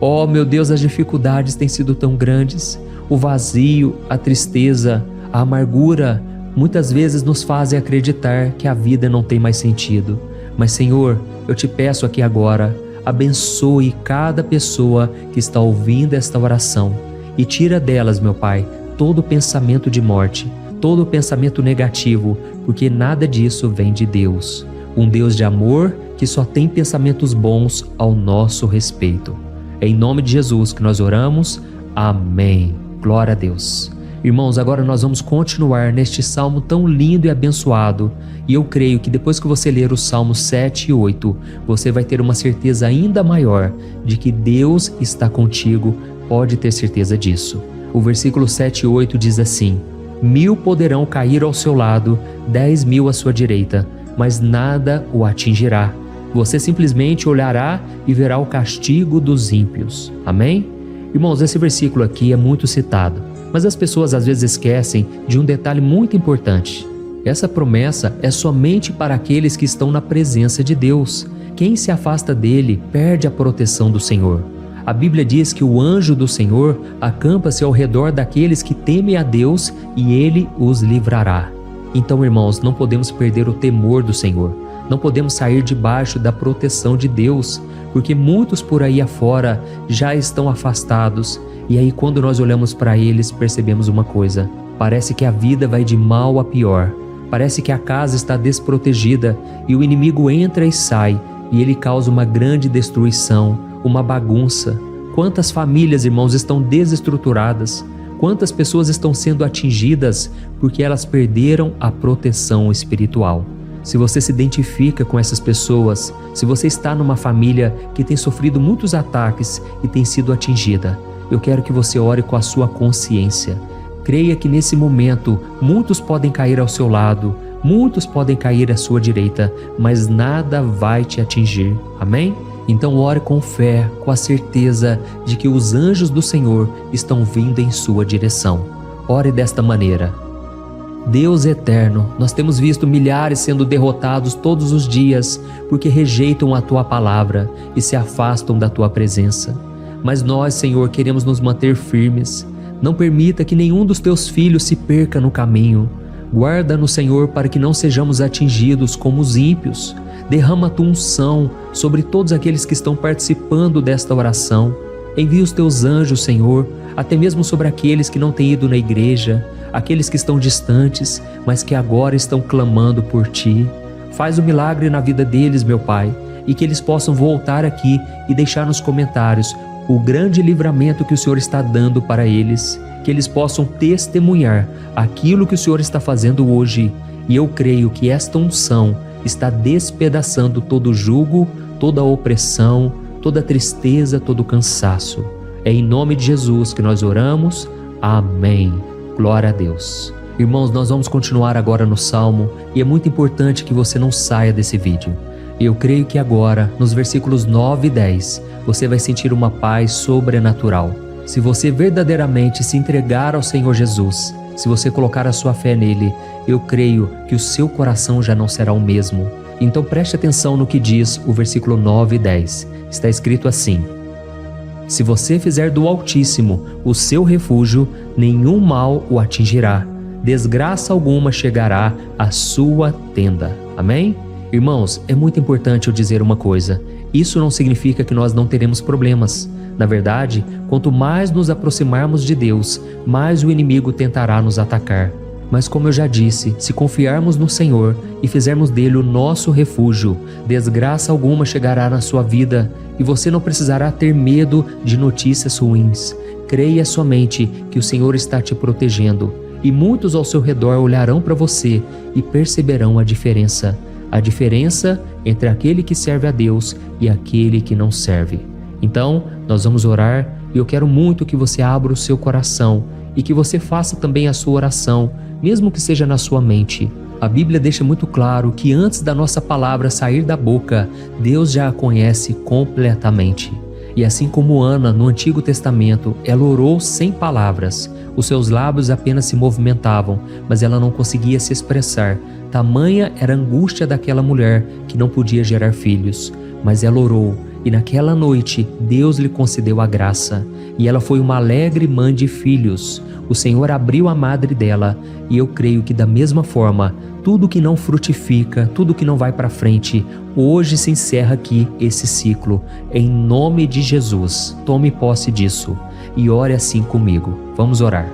Oh, meu Deus, as dificuldades têm sido tão grandes. O vazio, a tristeza, a amargura, muitas vezes nos fazem acreditar que a vida não tem mais sentido. Mas, Senhor, eu te peço aqui agora, abençoe cada pessoa que está ouvindo esta oração e tira delas, meu Pai, todo pensamento de morte, todo pensamento negativo, porque nada disso vem de Deus. Um Deus de amor que só tem pensamentos bons ao nosso respeito. É em nome de Jesus que nós oramos. Amém. Glória a Deus. Irmãos, agora nós vamos continuar neste salmo tão lindo e abençoado. E eu creio que depois que você ler os salmos 7 e 8, você vai ter uma certeza ainda maior de que Deus está contigo. Pode ter certeza disso. O versículo 7 e 8 diz assim: 1000 poderão cair ao seu lado, 10.000 à sua direita, mas nada o atingirá. Você simplesmente olhará e verá o castigo dos ímpios. Amém? Irmãos, esse versículo aqui é muito citado, mas as pessoas às vezes esquecem de um detalhe muito importante. Essa promessa é somente para aqueles que estão na presença de Deus. Quem se afasta dele perde a proteção do Senhor. A Bíblia diz que o anjo do Senhor acampa-se ao redor daqueles que temem a Deus e ele os livrará. Então, irmãos, não podemos perder o temor do Senhor. Não podemos sair debaixo da proteção de Deus, porque muitos por aí afora já estão afastados. E aí, quando nós olhamos para eles, percebemos uma coisa: parece que a vida vai de mal a pior. Parece que a casa está desprotegida e o inimigo entra e sai e ele causa uma grande destruição, uma bagunça. Quantas famílias, irmãos, estão desestruturadas? Quantas pessoas estão sendo atingidas porque elas perderam a proteção espiritual? Se você se identifica com essas pessoas, se você está numa família que tem sofrido muitos ataques e tem sido atingida, eu quero que você ore com a sua consciência. Creia que nesse momento muitos podem cair ao seu lado, muitos podem cair à sua direita, mas nada vai te atingir. Amém? Então ore com fé, com a certeza de que os anjos do Senhor estão vindo em sua direção. Ore desta maneira: Deus eterno, nós temos visto milhares sendo derrotados todos os dias porque rejeitam a Tua palavra e se afastam da Tua presença. Mas nós, Senhor, queremos nos manter firmes. Não permita que nenhum dos Teus filhos se perca no caminho. Guarda-nos, Senhor, para que não sejamos atingidos como os ímpios. Derrama a Tua unção sobre todos aqueles que estão participando desta oração. Envia os Teus anjos, Senhor, até mesmo sobre aqueles que não têm ido na igreja, aqueles que estão distantes, mas que agora estão clamando por Ti. Faz o milagre na vida deles, meu Pai, e que eles possam voltar aqui e deixar nos comentários o grande livramento que o Senhor está dando para eles, que eles possam testemunhar aquilo que o Senhor está fazendo hoje. E eu creio que esta unção está despedaçando todo jugo, toda opressão, toda tristeza, todo cansaço. É em nome de Jesus que nós oramos. Amém. Glória a Deus. Irmãos, nós vamos continuar agora no Salmo e é muito importante que você não saia desse vídeo. Eu creio que agora, nos versículos 9 e 10, você vai sentir uma paz sobrenatural. Se você verdadeiramente se entregar ao Senhor Jesus, se você colocar a sua fé nele, eu creio que o seu coração já não será o mesmo. Então preste atenção no que diz o versículo 9 e 10. Está escrito assim: se você fizer do Altíssimo o seu refúgio, nenhum mal o atingirá, desgraça alguma chegará à sua tenda. Amém? Irmãos, é muito importante eu dizer uma coisa. Isso não significa que nós não teremos problemas. Na verdade, quanto mais nos aproximarmos de Deus, mais o inimigo tentará nos atacar. Mas como eu já disse, se confiarmos no Senhor e fizermos dele o nosso refúgio, desgraça alguma chegará na sua vida e você não precisará ter medo de notícias ruins. Creia somente que o Senhor está te protegendo e muitos ao seu redor olharão para você e perceberão a diferença entre aquele que serve a Deus e aquele que não serve. Então, nós vamos orar e eu quero muito que você abra o seu coração e que você faça também a sua oração, mesmo que seja na sua mente. A Bíblia deixa muito claro que antes da nossa palavra sair da boca, Deus já a conhece completamente. E assim como Ana, no Antigo Testamento, ela orou sem palavras. Os seus lábios apenas se movimentavam, mas ela não conseguia se expressar. Tamanha era a angústia daquela mulher que não podia gerar filhos. Mas ela orou, e naquela noite Deus lhe concedeu a graça. E ela foi uma alegre mãe de filhos. O Senhor abriu a madre dela, e eu creio que da mesma forma, tudo que não frutifica, tudo que não vai para frente, hoje se encerra aqui esse ciclo. Em nome de Jesus, tome posse disso e ore assim comigo. Vamos orar.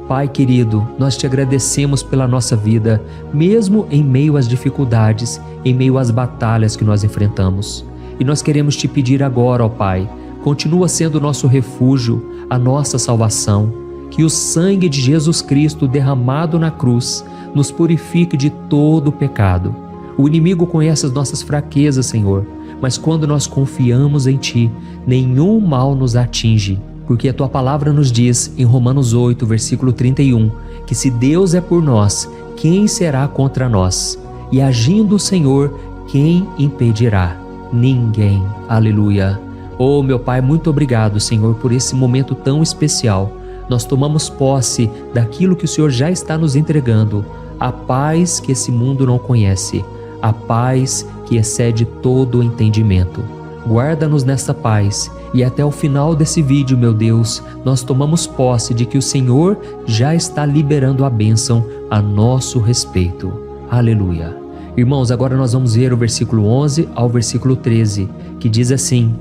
Pai querido, nós te agradecemos pela nossa vida, mesmo em meio às dificuldades, em meio às batalhas que nós enfrentamos. E nós queremos te pedir agora, ó Pai, continua sendo o nosso refúgio, a nossa salvação, que o sangue de Jesus Cristo derramado na cruz nos purifique de todo o pecado. O inimigo conhece as nossas fraquezas, Senhor, mas quando nós confiamos em Ti, nenhum mal nos atinge, porque a Tua palavra nos diz em Romanos 8, versículo 31, que se Deus é por nós, quem será contra nós? E agindo o Senhor, quem impedirá? Ninguém. Aleluia. Oh, meu Pai, muito obrigado, Senhor, por esse momento tão especial. Nós tomamos posse daquilo que o Senhor já está nos entregando, a paz que esse mundo não conhece, a paz que excede todo o entendimento. Guarda-nos nessa paz e até o final desse vídeo, meu Deus, nós tomamos posse de que o Senhor já está liberando a bênção a nosso respeito. Aleluia. Irmãos, agora nós vamos ver o versículo 11 ao versículo 13, que diz assim: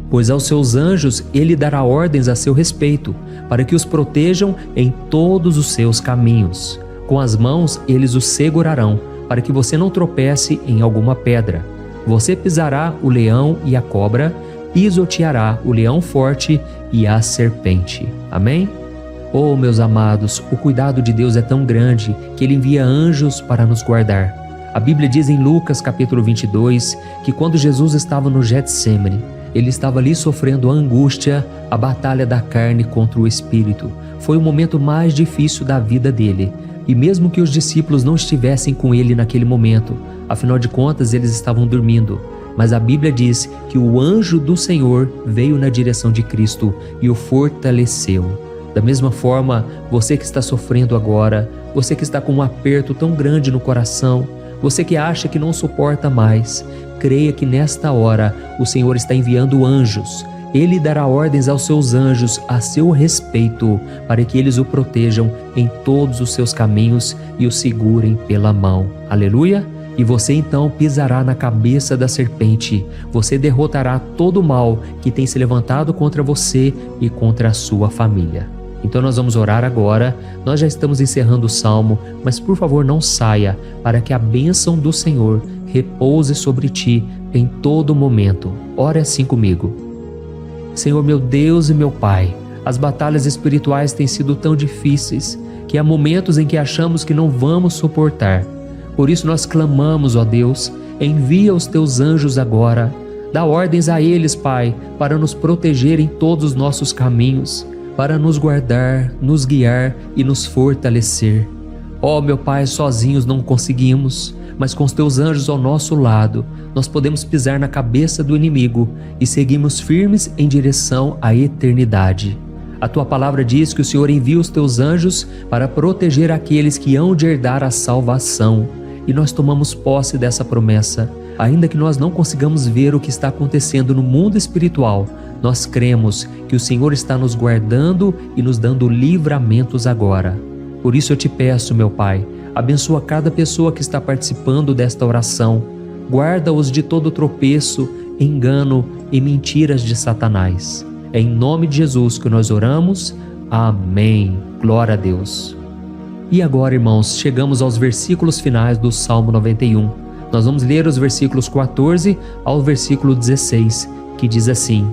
pois aos seus anjos ele dará ordens a seu respeito, para que os protejam em todos os seus caminhos. Com as mãos eles os segurarão, para que você não tropece em alguma pedra. Você pisará o leão e a cobra, pisoteará o leão forte e a serpente. Amém? Oh, meus amados, o cuidado de Deus é tão grande que Ele envia anjos para nos guardar. A Bíblia diz em Lucas capítulo 22 que quando Jesus estava no Getsêmani, Ele estava ali sofrendo a angústia, a batalha da carne contra o espírito. Foi o momento mais difícil da vida dele. E mesmo que os discípulos não estivessem com ele naquele momento, afinal de contas eles estavam dormindo, mas a Bíblia diz que o anjo do Senhor veio na direção de Cristo e o fortaleceu. Da mesma forma, você que está sofrendo agora, você que está com um aperto tão grande no coração, você que acha que não suporta mais, creia que nesta hora o Senhor está enviando anjos. Ele dará ordens aos seus anjos a seu respeito, para que eles o protejam em todos os seus caminhos e o segurem pela mão. Aleluia! e você então pisará na cabeça da serpente. Você derrotará todo o mal que tem se levantado contra você e contra a sua família. Então nós vamos orar agora. Nós já estamos encerrando o salmo, mas por favor não saia, para que a bênção do Senhor repouse sobre ti em todo momento. Ore assim comigo. Senhor meu Deus e meu Pai, as batalhas espirituais têm sido tão difíceis que há momentos em que achamos que não vamos suportar. Por isso nós clamamos, ó Deus, envia os teus anjos agora. Dá ordens a eles, Pai, para nos proteger em todos os nossos caminhos, para nos guardar, nos guiar e nos fortalecer. Ó meu Pai, sozinhos não conseguimos, mas com os teus anjos ao nosso lado, nós podemos pisar na cabeça do inimigo e seguirmos firmes em direção à eternidade. A tua palavra diz que o Senhor envia os teus anjos para proteger aqueles que hão de herdar a salvação. E nós tomamos posse dessa promessa. Ainda que nós não consigamos ver o que está acontecendo no mundo espiritual, nós cremos que o Senhor está nos guardando e nos dando livramentos agora. Por isso eu te peço, meu Pai, abençoa cada pessoa que está participando desta oração. Guarda-os de todo tropeço, engano e mentiras de Satanás. É em nome de Jesus que nós oramos. Amém. Glória a Deus. E agora, irmãos, chegamos aos versículos finais do Salmo 91. Nós vamos ler os versículos 14 ao versículo 16, que diz assim: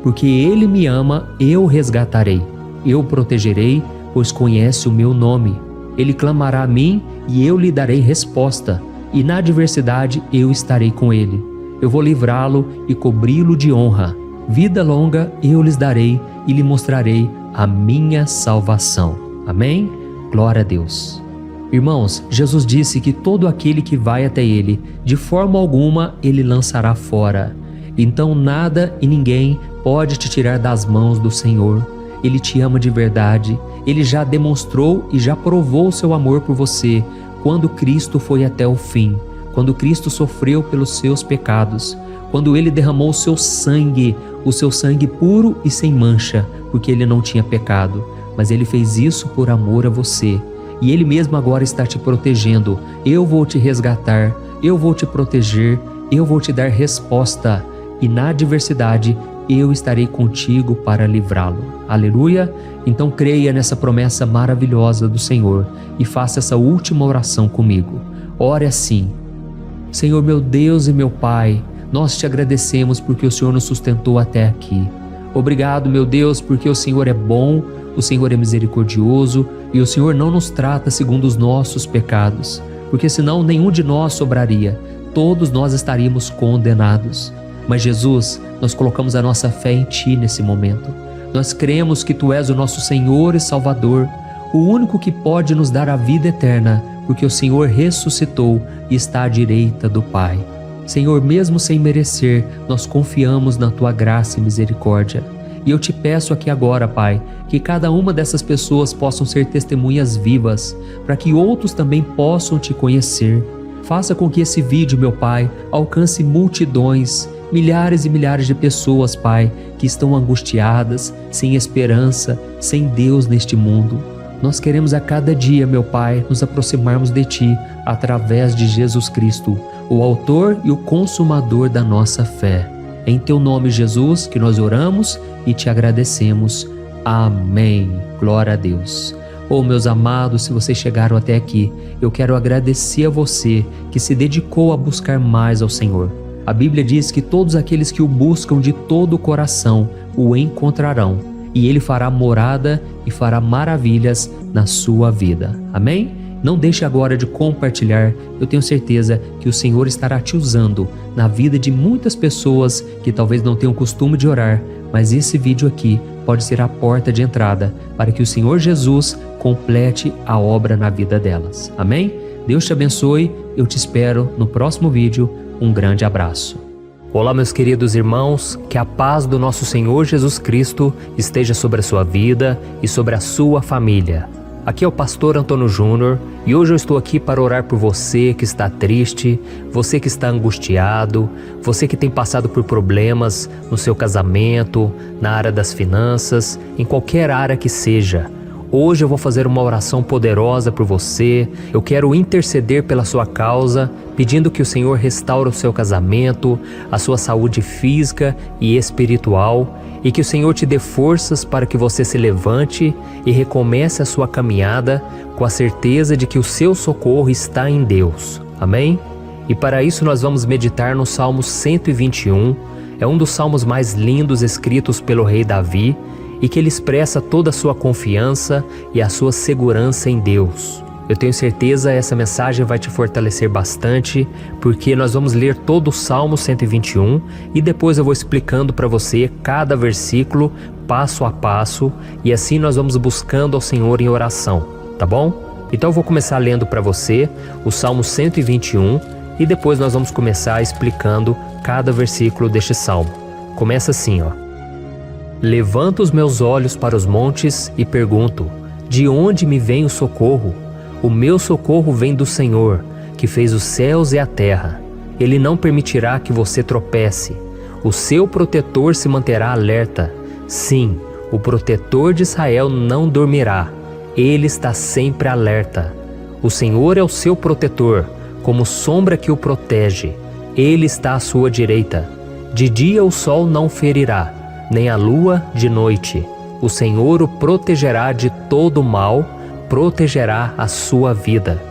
Porque Ele me ama, eu o resgatarei. Eu o protegerei, pois conhece o meu nome. Ele clamará a mim e eu lhe darei resposta. E na adversidade eu estarei com ele. Eu vou livrá-lo e cobri-lo de honra. Vida longa eu lhes darei e lhe mostrarei a minha salvação. Amém? Glória a Deus. Irmãos, Jesus disse que todo aquele que vai até ele, de forma alguma ele lançará fora. Então nada e ninguém pode te tirar das mãos do Senhor. Ele te ama de verdade. Ele já demonstrou e já provou o seu amor por você quando Cristo foi até o fim, quando Cristo sofreu pelos seus pecados, quando Ele derramou o seu sangue puro e sem mancha, porque Ele não tinha pecado, mas Ele fez isso por amor a você. E Ele mesmo agora está te protegendo. Eu vou te resgatar, eu vou te proteger, eu vou te dar resposta, e na adversidade eu estarei contigo para livrá-lo. Aleluia! Então creia nessa promessa maravilhosa do Senhor e faça essa última oração comigo. Ore assim: Senhor meu Deus e meu Pai, nós te agradecemos porque o Senhor nos sustentou até aqui. Obrigado, meu Deus, porque o Senhor é bom, o Senhor é misericordioso e o Senhor não nos trata segundo os nossos pecados, porque senão nenhum de nós sobraria, todos nós estaríamos condenados. Mas Jesus, nós colocamos a nossa fé em Ti nesse momento. Nós cremos que Tu és o nosso Senhor e Salvador, o único que pode nos dar a vida eterna, porque o Senhor ressuscitou e está à direita do Pai. Senhor, mesmo sem merecer, nós confiamos na Tua graça e misericórdia. E eu te peço aqui agora, Pai, que cada uma dessas pessoas possam ser testemunhas vivas, para que outros também possam Te conhecer. Faça com que esse vídeo, meu Pai, alcance multidões, milhares e milhares de pessoas, Pai, que estão angustiadas, sem esperança, sem Deus neste mundo. Nós queremos a cada dia, meu Pai, nos aproximarmos de Ti através de Jesus Cristo, o autor e o consumador da nossa fé. É em Teu nome, Jesus, que nós oramos e Te agradecemos. Amém. Glória a Deus. Oh, meus amados, se vocês chegaram até aqui, eu quero agradecer a você que se dedicou a buscar mais ao Senhor. A Bíblia diz que todos aqueles que o buscam de todo o coração o encontrarão, e Ele fará morada e fará maravilhas na sua vida. Amém? Não deixe agora de compartilhar. Eu tenho certeza que o Senhor estará te usando na vida de muitas pessoas que talvez não tenham costume de orar, mas esse vídeo aqui pode ser a porta de entrada para que o Senhor Jesus complete a obra na vida delas. Amém? Deus te abençoe. Eu te espero no próximo vídeo. Um grande abraço. Olá, meus queridos irmãos, que a paz do nosso Senhor Jesus Cristo esteja sobre a sua vida e sobre a sua família. Aqui é o pastor Antônio Júnior e hoje eu estou aqui para orar por você que está triste, você que está angustiado, você que tem passado por problemas no seu casamento, na área das finanças, em qualquer área que seja. Hoje eu vou fazer uma oração poderosa por você. Eu quero interceder pela sua causa, pedindo que o Senhor restaure o seu casamento, a sua saúde física e espiritual, e que o Senhor te dê forças para que você se levante e recomece a sua caminhada com a certeza de que o seu socorro está em Deus. Amém? E para isso nós vamos meditar no Salmo 121. É um dos salmos mais lindos escritos pelo rei Davi, e que ele expressa toda a sua confiança e a sua segurança em Deus. Eu tenho certeza essa mensagem vai te fortalecer bastante, porque nós vamos ler todo o Salmo 121 e depois eu vou explicando para você cada versículo, passo a passo, e assim nós vamos buscando ao Senhor em oração, tá bom? Então eu vou começar lendo para você o Salmo 121 e depois nós vamos começar explicando cada versículo deste salmo. Começa assim, ó. Levanto os meus olhos para os montes e pergunto: de onde me vem o socorro? O meu socorro vem do Senhor, que fez os céus e a terra. Ele não permitirá que você tropece. O seu protetor se manterá alerta. Sim, o protetor de Israel não dormirá. Ele está sempre alerta. O Senhor é o seu protetor, como sombra que o protege. Ele está à sua direita. De dia o sol não ferirá, nem a lua de noite. O Senhor o protegerá de todo mal, protegerá a sua vida.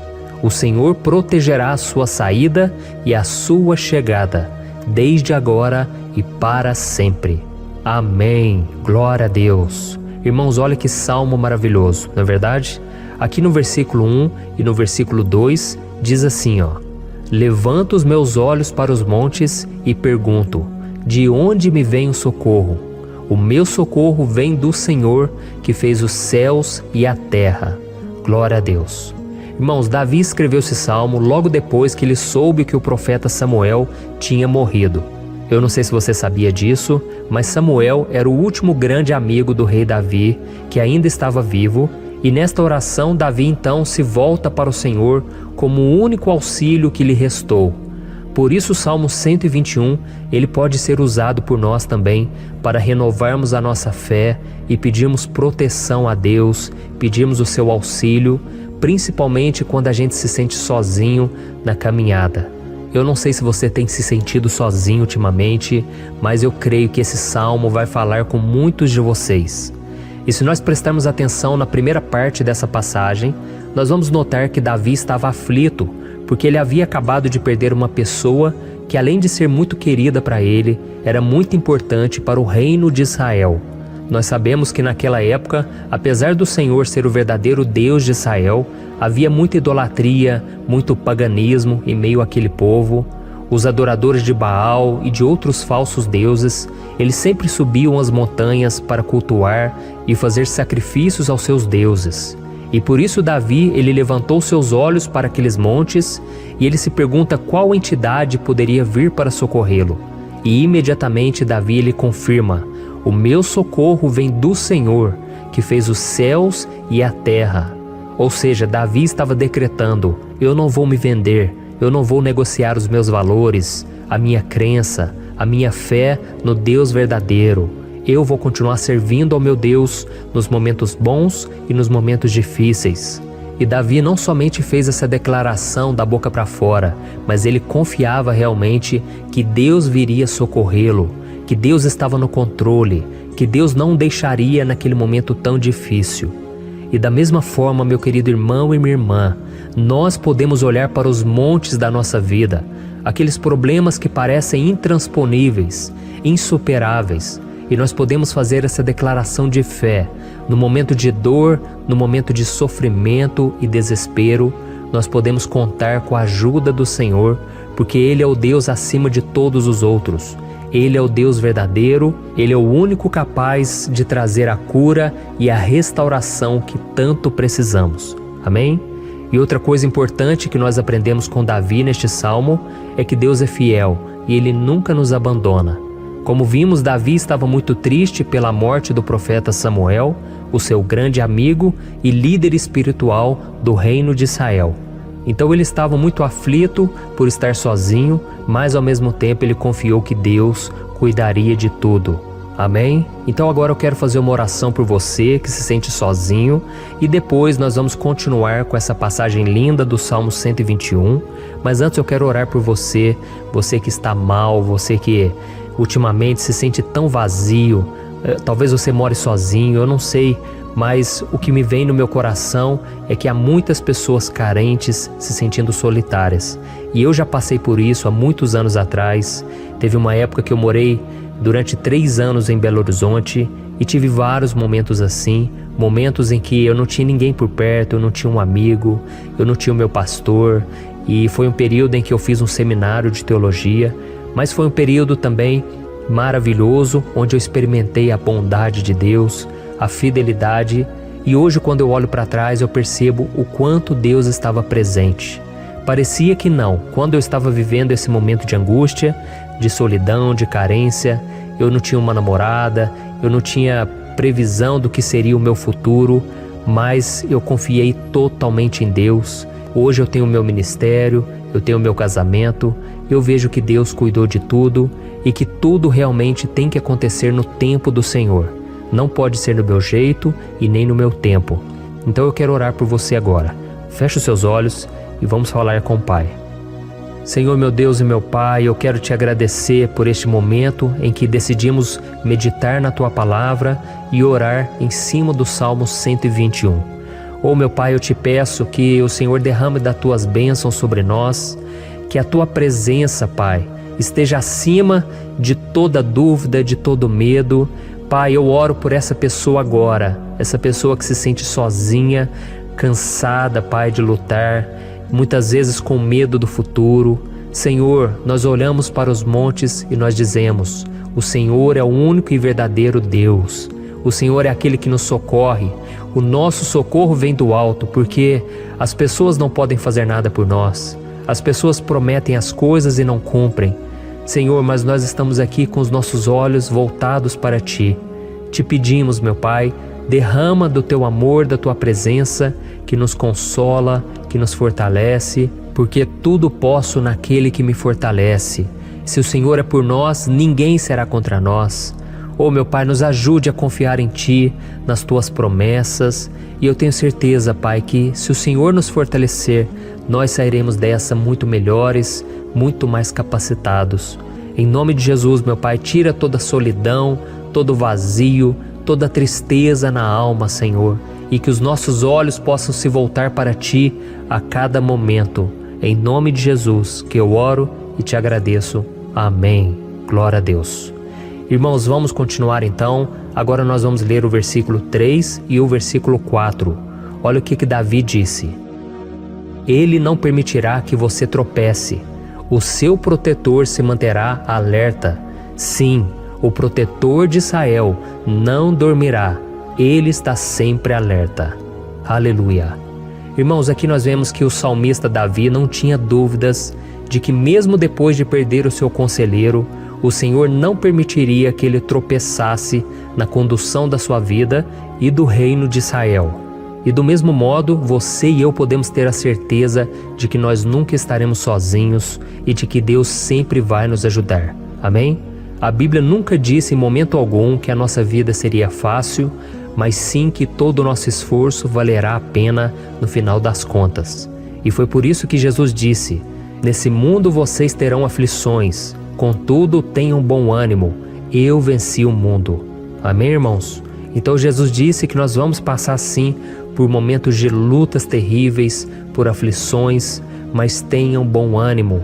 O Senhor protegerá a sua saída e a sua chegada, desde agora e para sempre. Amém. Glória a Deus. Irmãos, olha que salmo maravilhoso, não é verdade? Aqui no versículo 1 e no versículo 2 diz assim, ó: Levanto os meus olhos para os montes e pergunto: de onde me vem o socorro? O meu socorro vem do Senhor, que fez os céus e a terra. Glória a Deus. Irmãos, Davi escreveu esse salmo logo depois que ele soube que o profeta Samuel tinha morrido. Eu não sei se você sabia disso, mas Samuel era o último grande amigo do rei Davi, que ainda estava vivo, e nesta oração Davi então se volta para o Senhor como o único auxílio que lhe restou. Por isso o Salmo 121, ele pode ser usado por nós também para renovarmos a nossa fé e pedirmos proteção a Deus, pedirmos o seu auxílio, principalmente quando a gente se sente sozinho na caminhada. Eu não sei se você tem se sentido sozinho ultimamente, mas eu creio que esse salmo vai falar com muitos de vocês. E se nós prestarmos atenção na primeira parte dessa passagem, nós vamos notar que Davi estava aflito, porque ele havia acabado de perder uma pessoa que, além de ser muito querida para ele, era muito importante para o reino de Israel. Nós sabemos que naquela época, apesar do Senhor ser o verdadeiro Deus de Israel, havia muita idolatria, muito paganismo em meio àquele povo. Os adoradores de Baal e de outros falsos deuses, eles sempre subiam as montanhas para cultuar e fazer sacrifícios aos seus deuses. E por isso Davi, ele levantou seus olhos para aqueles montes e ele se pergunta qual entidade poderia vir para socorrê-lo. E imediatamente Davi, ele confirma: o meu socorro vem do Senhor, que fez os céus e a terra. Ou seja, Davi estava decretando: eu não vou me vender, eu não vou negociar os meus valores, a minha crença, a minha fé no Deus verdadeiro. Eu vou continuar servindo ao meu Deus nos momentos bons e nos momentos difíceis. E Davi não somente fez essa declaração da boca para fora, mas ele confiava realmente que Deus viria socorrê-lo, que Deus estava no controle, que Deus não o deixaria naquele momento tão difícil. E da mesma forma, meu querido irmão e minha irmã, nós podemos olhar para os montes da nossa vida, aqueles problemas que parecem intransponíveis, insuperáveis, e nós podemos fazer essa declaração de fé. No momento de dor, no momento de sofrimento e desespero, nós podemos contar com a ajuda do Senhor, porque Ele é o Deus acima de todos os outros. Ele é o Deus verdadeiro, Ele é o único capaz de trazer a cura e a restauração que tanto precisamos. Amém? E outra coisa importante que nós aprendemos com Davi neste salmo é que Deus é fiel e Ele nunca nos abandona. Como vimos, Davi estava muito triste pela morte do profeta Samuel, o seu grande amigo e líder espiritual do reino de Israel. Então ele estava muito aflito por estar sozinho, mas ao mesmo tempo ele confiou que Deus cuidaria de tudo. Amém? Então agora eu quero fazer uma oração por você que se sente sozinho e depois nós vamos continuar com essa passagem linda do Salmo 121. Mas antes eu quero orar por você, você que está mal, você que ultimamente se sente tão vazio, talvez você more sozinho, eu não sei, mas o que me vem no meu coração é que há muitas pessoas carentes se sentindo solitárias. E eu já passei por isso há muitos anos atrás. Teve uma época que eu morei durante 3 anos em Belo Horizonte e tive vários momentos assim, momentos em que eu não tinha ninguém por perto, eu não tinha um amigo, eu não tinha o meu pastor, e foi um período em que eu fiz um seminário de teologia, mas foi um período também maravilhoso, onde eu experimentei a bondade de Deus, a fidelidade, e hoje quando eu olho para trás eu percebo o quanto Deus estava presente. Parecia que não, quando eu estava vivendo esse momento de angústia, de solidão, de carência, eu não tinha uma namorada, eu não tinha previsão do que seria o meu futuro, mas eu confiei totalmente em Deus. Hoje eu tenho o meu ministério, eu tenho o meu casamento, eu vejo que Deus cuidou de tudo e que tudo realmente tem que acontecer no tempo do Senhor. Não pode ser no meu jeito e nem no meu tempo. Então eu quero orar por você agora. Feche os seus olhos e vamos falar com o Pai. Senhor, meu Deus e meu Pai, eu quero te agradecer por este momento em que decidimos meditar na Tua Palavra e orar em cima do Salmo 121. Oh, meu Pai, eu te peço que o Senhor derrame das Tuas bênçãos sobre nós, que a Tua presença, Pai, esteja acima de toda dúvida, de todo medo. Pai, eu oro por essa pessoa agora, essa pessoa que se sente sozinha, cansada, Pai, de lutar, muitas vezes com medo do futuro. Senhor, nós olhamos para os montes e nós dizemos: o Senhor é o único e verdadeiro Deus. O Senhor é aquele que nos socorre. O nosso socorro vem do alto, porque as pessoas não podem fazer nada por nós. As pessoas prometem as coisas e não cumprem. Senhor, mas nós estamos aqui com os nossos olhos voltados para Ti. Te pedimos, meu Pai, derrama do Teu amor, da Tua presença, que nos consola, que nos fortalece, porque tudo posso naquele que me fortalece. Se o Senhor é por nós, ninguém será contra nós. Oh, meu Pai, nos ajude a confiar em Ti, nas Tuas promessas, e eu tenho certeza, Pai, que se o Senhor nos fortalecer, nós sairemos dessa muito melhores, muito mais capacitados. Em nome de Jesus, meu Pai, tira toda solidão, todo vazio, toda tristeza na alma, Senhor, e que os nossos olhos possam se voltar para Ti a cada momento. Em nome de Jesus que eu oro e te agradeço. Amém. Glória a Deus. Irmãos, vamos continuar então. Agora nós vamos ler o versículo 3 e o versículo 4. Olha o que Davi disse: Ele não permitirá que você tropece. O seu protetor se manterá alerta. Sim, o protetor de Israel não dormirá. Ele está sempre alerta. Aleluia. Irmãos, aqui nós vemos que o salmista Davi não tinha dúvidas de que mesmo depois de perder o seu conselheiro, o Senhor não permitiria que ele tropeçasse na condução da sua vida e do reino de Israel. E do mesmo modo, você e eu podemos ter a certeza de que nós nunca estaremos sozinhos e de que Deus sempre vai nos ajudar. Amém? A Bíblia nunca disse em momento algum que a nossa vida seria fácil, mas sim que todo o nosso esforço valerá a pena no final das contas. E foi por isso que Jesus disse: Nesse mundo vocês terão aflições, contudo tenham bom ânimo, eu venci o mundo. Amém, irmãos? Então Jesus disse que nós vamos passar sim por momentos de lutas terríveis, por aflições, mas tenham bom ânimo.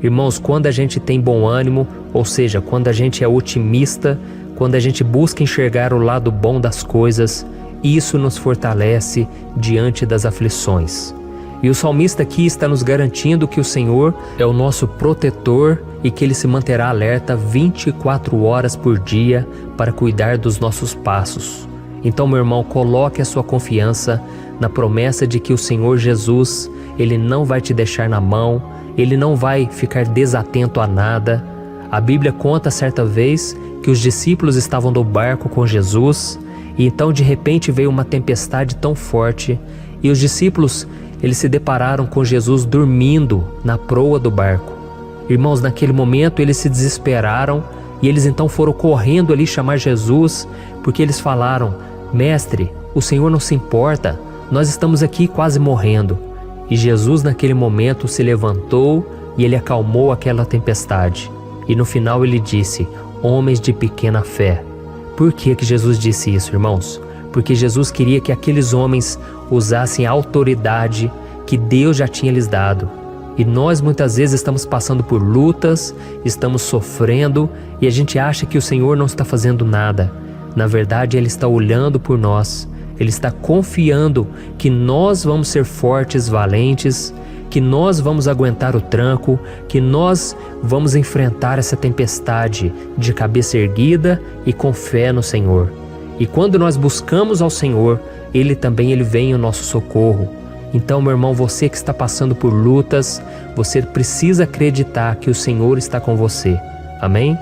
Irmãos, quando a gente tem bom ânimo, ou seja, quando a gente é otimista, quando a gente busca enxergar o lado bom das coisas, isso nos fortalece diante das aflições. E o salmista aqui está nos garantindo que o Senhor é o nosso protetor e que Ele se manterá alerta 24 horas por dia para cuidar dos nossos passos. Então, meu irmão, coloque a sua confiança na promessa de que o Senhor Jesus, Ele não vai te deixar na mão, Ele não vai ficar desatento a nada. A Bíblia conta certa vez que os discípulos estavam no barco com Jesus e então de repente veio uma tempestade tão forte e os discípulos eles se depararam com Jesus dormindo na proa do barco. Irmãos, naquele momento eles se desesperaram E eles então foram correndo ali chamar Jesus, porque eles falaram: Mestre, o Senhor não se importa, nós estamos aqui quase morrendo. E Jesus naquele momento se levantou e ele acalmou aquela tempestade. E no final ele disse: homens de pequena fé. Por que Jesus disse isso, irmãos? Porque Jesus queria que aqueles homens usassem a autoridade que Deus já tinha lhes dado. E nós muitas vezes estamos passando por lutas, estamos sofrendo e a gente acha que o Senhor não está fazendo nada. Na verdade, Ele está olhando por nós, Ele está confiando que nós vamos ser fortes, valentes, que nós vamos aguentar o tranco, que nós vamos enfrentar essa tempestade de cabeça erguida e com fé no Senhor. E quando nós buscamos ao Senhor, Ele vem em nosso socorro. Então, meu irmão, você que está passando por lutas, você precisa acreditar que o Senhor está com você. Amém?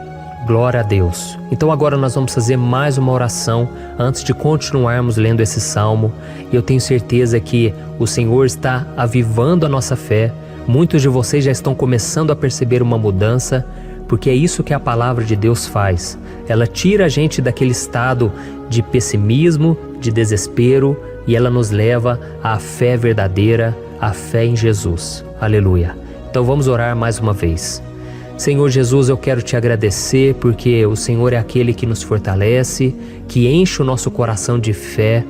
Glória a Deus. Então agora nós vamos fazer mais uma oração antes de continuarmos lendo esse salmo. E eu tenho certeza que o Senhor está avivando a nossa fé. Muitos de vocês já estão começando a perceber uma mudança, porque é isso que a palavra de Deus faz. Ela tira a gente daquele estado de pessimismo, de desespero, e ela nos leva à fé verdadeira, à fé em Jesus. Aleluia. Então vamos orar mais uma vez. Senhor Jesus, eu quero te agradecer porque o Senhor é aquele que nos fortalece, que enche o nosso coração de fé.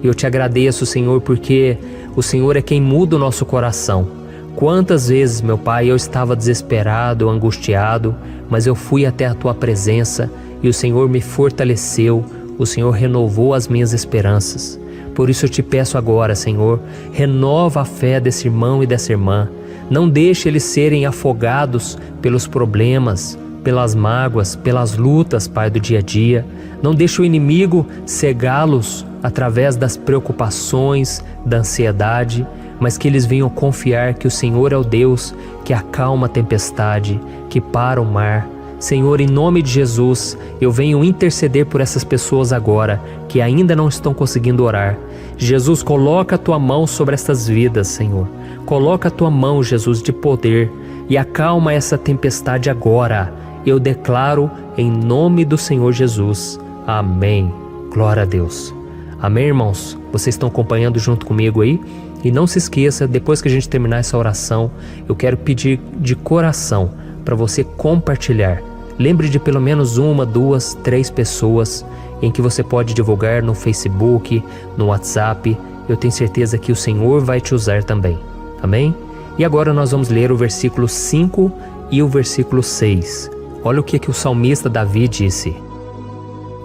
Eu te agradeço, Senhor, porque o Senhor é quem muda o nosso coração. Quantas vezes, meu Pai, eu estava desesperado, angustiado, mas eu fui até a Tua presença e o Senhor me fortaleceu, o Senhor renovou as minhas esperanças. Por isso eu te peço agora, Senhor, renova a fé desse irmão e dessa irmã. Não deixe eles serem afogados pelos problemas, pelas mágoas, pelas lutas, Pai, do dia a dia. Não deixe o inimigo cegá-los através das preocupações, da ansiedade, mas que eles venham confiar que o Senhor é o Deus que acalma a tempestade, que para o mar. Senhor, em nome de Jesus, eu venho interceder por essas pessoas agora que ainda não estão conseguindo orar. Jesus, coloca a Tua mão sobre estas vidas, Senhor. Coloca a Tua mão, Jesus, de poder e acalma essa tempestade agora. Eu declaro em nome do Senhor Jesus. Amém. Glória a Deus. Amém, irmãos? Vocês estão acompanhando junto comigo aí? E não se esqueça, depois que a gente terminar essa oração, eu quero pedir de coração para você compartilhar. Lembre de pelo menos 1, 2, 3 pessoas em que você pode divulgar no Facebook, no WhatsApp. Eu tenho certeza que o Senhor vai te usar também. Amém? E agora nós vamos ler o versículo 5 e o versículo 6. Olha o que o salmista Davi disse.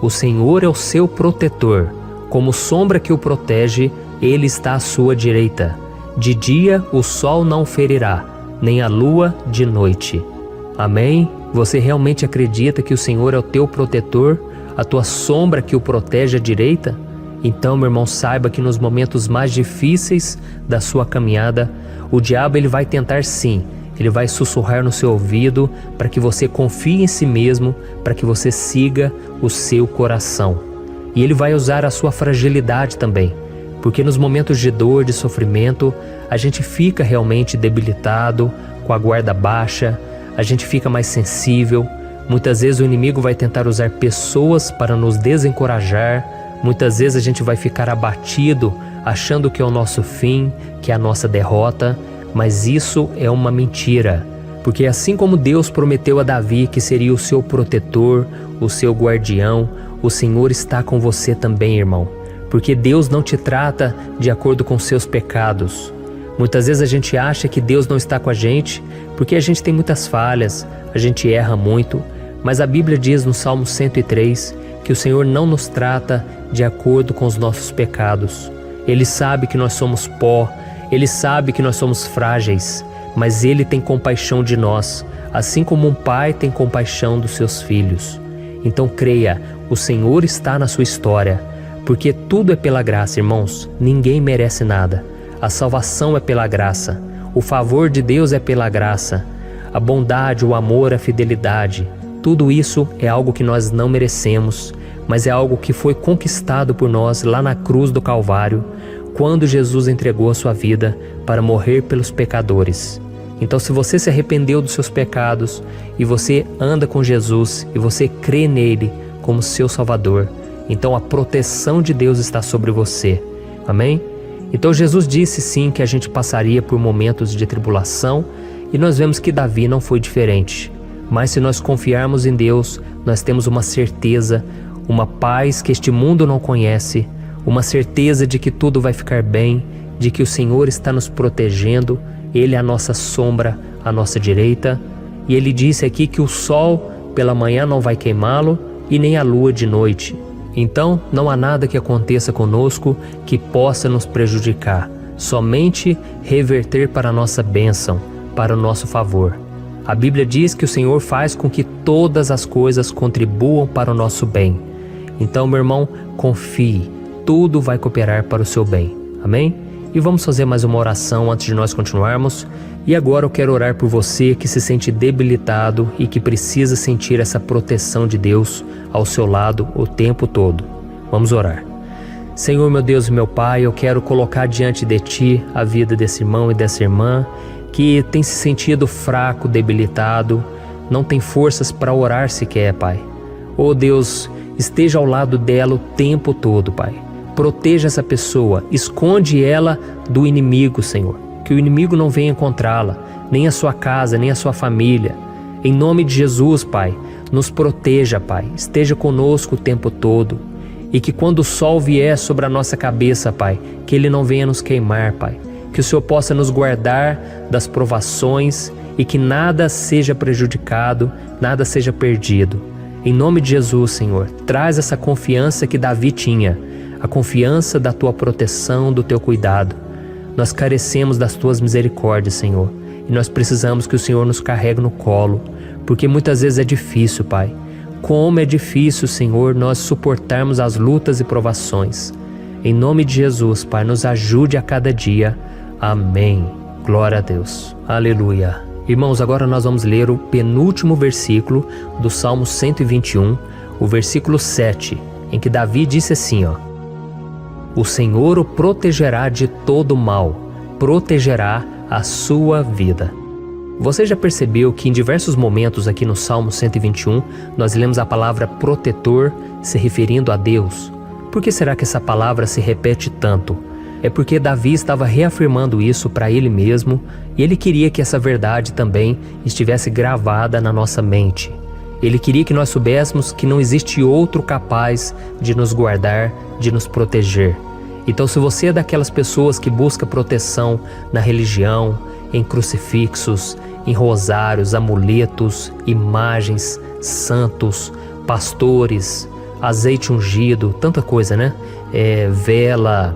O Senhor é o seu protetor, como sombra que o protege, Ele está à sua direita. De dia o sol não ferirá, nem a lua de noite. Amém? Você realmente acredita que o Senhor é o teu protetor, a tua sombra que o protege à direita? Então, meu irmão, saiba que nos momentos mais difíceis da sua caminhada, o diabo ele vai tentar sim, ele vai sussurrar no seu ouvido para que você confie em si mesmo, para que você siga o seu coração. E ele vai usar a sua fragilidade também, porque nos momentos de dor, de sofrimento, a gente fica realmente debilitado, com a guarda baixa, a gente fica mais sensível. Muitas vezes o inimigo vai tentar usar pessoas para nos desencorajar. Muitas vezes a gente vai ficar abatido, achando que é o nosso fim, que é a nossa derrota. Mas isso é uma mentira. Porque assim como Deus prometeu a Davi que seria o seu protetor, o seu guardião, o Senhor está com você também, irmão. Porque Deus não te trata de acordo com seus pecados. Muitas vezes a gente acha que Deus não está com a gente porque a gente tem muitas falhas, a gente erra muito, mas a Bíblia diz no Salmo 103 que o Senhor não nos trata de acordo com os nossos pecados. Ele sabe que nós somos pó, Ele sabe que nós somos frágeis, mas Ele tem compaixão de nós, assim como um pai tem compaixão dos seus filhos. Então creia, o Senhor está na sua história, porque tudo é pela graça, irmãos, ninguém merece nada. A salvação é pela graça, o favor de Deus é pela graça, a bondade, o amor, a fidelidade, tudo isso é algo que nós não merecemos, mas é algo que foi conquistado por nós lá na cruz do Calvário, quando Jesus entregou a sua vida para morrer pelos pecadores. Então, se você se arrependeu dos seus pecados e você anda com Jesus e você crê nele como seu Salvador, então a proteção de Deus está sobre você. Amém? Então Jesus disse sim que a gente passaria por momentos de tribulação e nós vemos que Davi não foi diferente. Mas se nós confiarmos em Deus, nós temos uma certeza, uma paz que este mundo não conhece, uma certeza de que tudo vai ficar bem, de que o Senhor está nos protegendo, Ele é a nossa sombra, à nossa direita. E Ele disse aqui que o sol pela manhã não vai queimá-lo e nem a lua de noite. Então não há nada que aconteça conosco que possa nos prejudicar, somente reverter para a nossa bênção, para o nosso favor. A Bíblia diz que o Senhor faz com que todas as coisas contribuam para o nosso bem. Então, meu irmão, confie, tudo vai cooperar para o seu bem. Amém? E vamos fazer mais uma oração antes de nós continuarmos. E agora eu quero orar por você que se sente debilitado e que precisa sentir essa proteção de Deus ao seu lado o tempo todo. Vamos orar. Senhor, meu Deus e meu Pai, eu quero colocar diante de Ti a vida desse irmão e dessa irmã que tem se sentido fraco, debilitado, não tem forças para orar sequer, Pai. Oh Deus, esteja ao lado dela o tempo todo, Pai. Proteja essa pessoa, esconde ela do inimigo, Senhor. Que o inimigo não venha encontrá-la, nem a sua casa, nem a sua família. Em nome de Jesus, Pai, nos proteja, Pai. Esteja conosco o tempo todo. E que quando o sol vier sobre a nossa cabeça, Pai, que ele não venha nos queimar, Pai. Que o Senhor possa nos guardar das provações e que nada seja prejudicado, nada seja perdido. Em nome de Jesus, Senhor, traz essa confiança que Davi tinha, a confiança da Tua proteção, do Teu cuidado. Nós carecemos das Tuas misericórdias, Senhor, e nós precisamos que o Senhor nos carregue no colo, porque muitas vezes é difícil, Pai. Como é difícil, Senhor, nós suportarmos as lutas e provações. Em nome de Jesus, Pai, nos ajude a cada dia. Amém. Glória a Deus. Aleluia. Irmãos, agora nós vamos ler o penúltimo versículo do Salmo 121, o versículo 7, em que Davi disse assim, O Senhor o protegerá de todo mal, protegerá a sua vida. Você já percebeu que em diversos momentos aqui no Salmo 121, nós lemos a palavra protetor se referindo a Deus? Por que será que essa palavra se repete tanto? É porque Davi estava reafirmando isso para ele mesmo e ele queria que essa verdade também estivesse gravada na nossa mente. Ele queria que nós soubéssemos que não existe outro capaz de nos guardar, de nos proteger. Então, se você é daquelas pessoas que busca proteção na religião, em crucifixos, em rosários, amuletos, imagens, santos, pastores, azeite ungido, tanta coisa, né? Vela,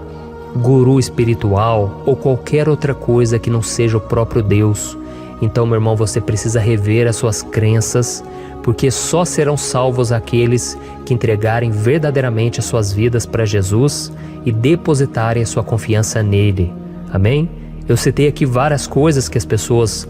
guru espiritual ou qualquer outra coisa que não seja o próprio Deus. Então, meu irmão, você precisa rever as suas crenças, porque só serão salvos aqueles que entregarem verdadeiramente as suas vidas para Jesus e depositarem a sua confiança nele. Amém? Eu citei aqui várias coisas que as pessoas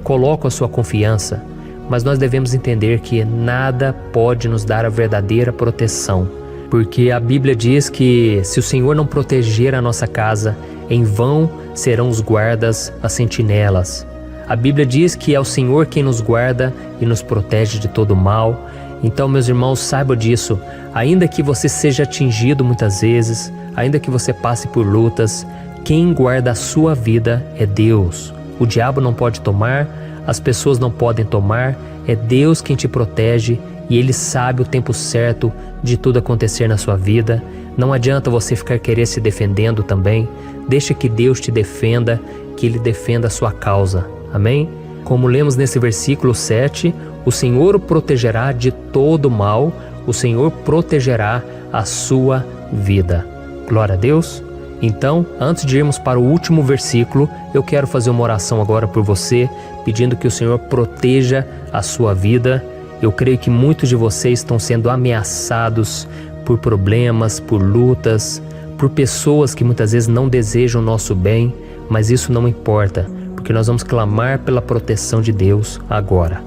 colocam a sua confiança, mas nós devemos entender que nada pode nos dar a verdadeira proteção, porque a Bíblia diz que se o Senhor não proteger a nossa casa, em vão serão os guardas, as sentinelas. A Bíblia diz que é o Senhor quem nos guarda e nos protege de todo mal. Então, meus irmãos, saibam disso. Ainda que você seja atingido muitas vezes, ainda que você passe por lutas, quem guarda a sua vida é Deus. O diabo não pode tomar, as pessoas não podem tomar, é Deus quem te protege e Ele sabe o tempo certo de tudo acontecer na sua vida. Não adianta você ficar querer se defendendo também. Deixa que Deus te defenda, que Ele defenda a sua causa. Amém? Como lemos nesse versículo 7, o Senhor o protegerá de todo mal, o Senhor protegerá a sua vida. Glória a Deus. Então, antes de irmos para o último versículo, eu quero fazer uma oração agora por você, pedindo que o Senhor proteja a sua vida. Eu creio que muitos de vocês estão sendo ameaçados por problemas, por lutas, por pessoas que muitas vezes não desejam o nosso bem, mas isso não importa, porque nós vamos clamar pela proteção de Deus agora.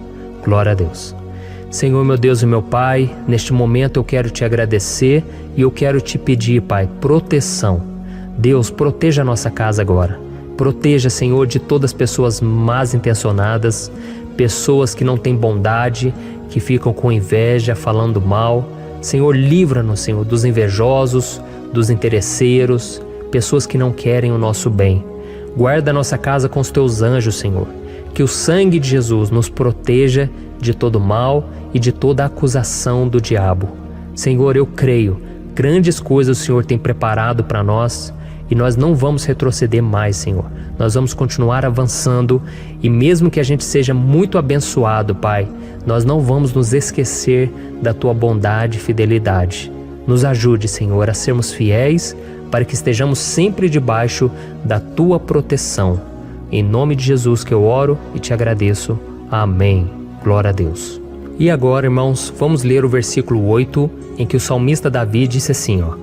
Glória a Deus. Senhor, meu Deus e meu Pai, neste momento eu quero te agradecer e eu quero te pedir, Pai, proteção. Deus, proteja a nossa casa agora. Proteja, Senhor, de todas as pessoas más intencionadas, pessoas que não têm bondade, que ficam com inveja, falando mal. Senhor, livra-nos, Senhor, dos invejosos, dos interesseiros, pessoas que não querem o nosso bem. Guarda a nossa casa com os teus anjos, Senhor. Que o sangue de Jesus nos proteja de todo mal e de toda acusação do diabo. Senhor, eu creio, grandes coisas o Senhor tem preparado para nós e nós não vamos retroceder mais, Senhor. Nós vamos continuar avançando e mesmo que a gente seja muito abençoado, Pai, nós não vamos nos esquecer da Tua bondade e fidelidade. Nos ajude, Senhor, a sermos fiéis para que estejamos sempre debaixo da Tua proteção. Em nome de Jesus que eu oro e te agradeço. Amém. Glória a Deus. E agora, irmãos, vamos ler o versículo 8, em que o salmista Davi disse assim, ó: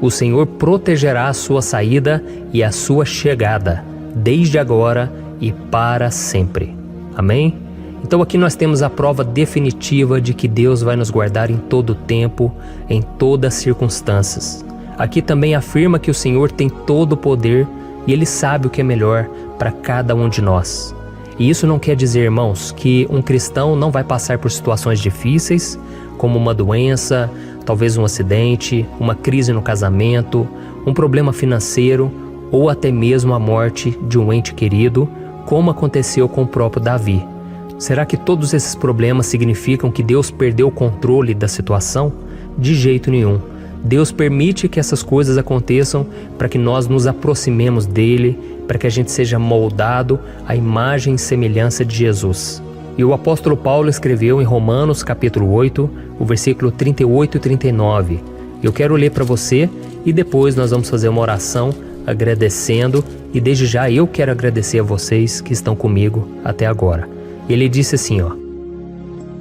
O Senhor protegerá a sua saída e a sua chegada, desde agora e para sempre. Amém? Então aqui nós temos a prova definitiva de que Deus vai nos guardar em todo o tempo, em todas as circunstâncias. Aqui também afirma que o Senhor tem todo o poder e Ele sabe o que é melhor para cada um de nós. E isso não quer dizer, irmãos, que um cristão não vai passar por situações difíceis, como uma doença, talvez um acidente, uma crise no casamento, um problema financeiro ou até mesmo a morte de um ente querido, como aconteceu com o próprio Davi. Será que todos esses problemas significam que Deus perdeu o controle da situação? De jeito nenhum. Deus permite que essas coisas aconteçam para que nós nos aproximemos dele, para que a gente seja moldado à imagem e semelhança de Jesus. E o apóstolo Paulo escreveu em Romanos capítulo 8, o versículo 38 e 39. Eu quero ler para você e depois nós vamos fazer uma oração agradecendo, e desde já eu quero agradecer a vocês que estão comigo até agora. Ele disse assim, ó: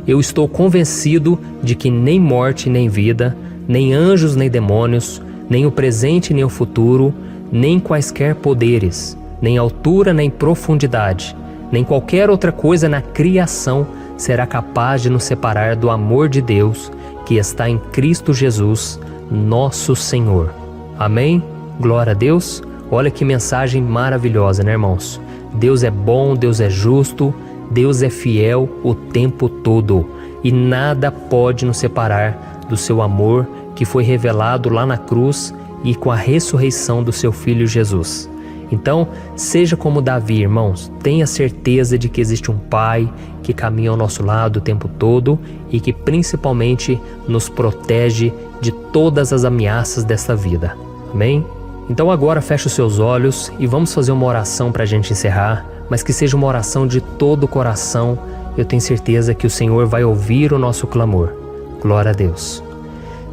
Eu estou convencido de que nem morte nem vida, nem anjos nem demônios, nem o presente nem o futuro, nem quaisquer poderes, nem altura nem profundidade, nem qualquer outra coisa na criação será capaz de nos separar do amor de Deus que está em Cristo Jesus, nosso Senhor. Amém? Glória a Deus. Olha que mensagem maravilhosa, né, irmãos? Deus é bom, Deus é justo, Deus é fiel o tempo todo e nada pode nos separar do seu amor que foi revelado lá na cruz e com a ressurreição do seu Filho Jesus. Então, seja como Davi, irmãos, tenha certeza de que existe um Pai que caminha ao nosso lado o tempo todo e que principalmente nos protege de todas as ameaças desta vida. Amém? Então agora feche os seus olhos e vamos fazer uma oração para a gente encerrar, mas que seja uma oração de todo o coração. Eu tenho certeza que o Senhor vai ouvir o nosso clamor. Glória a Deus.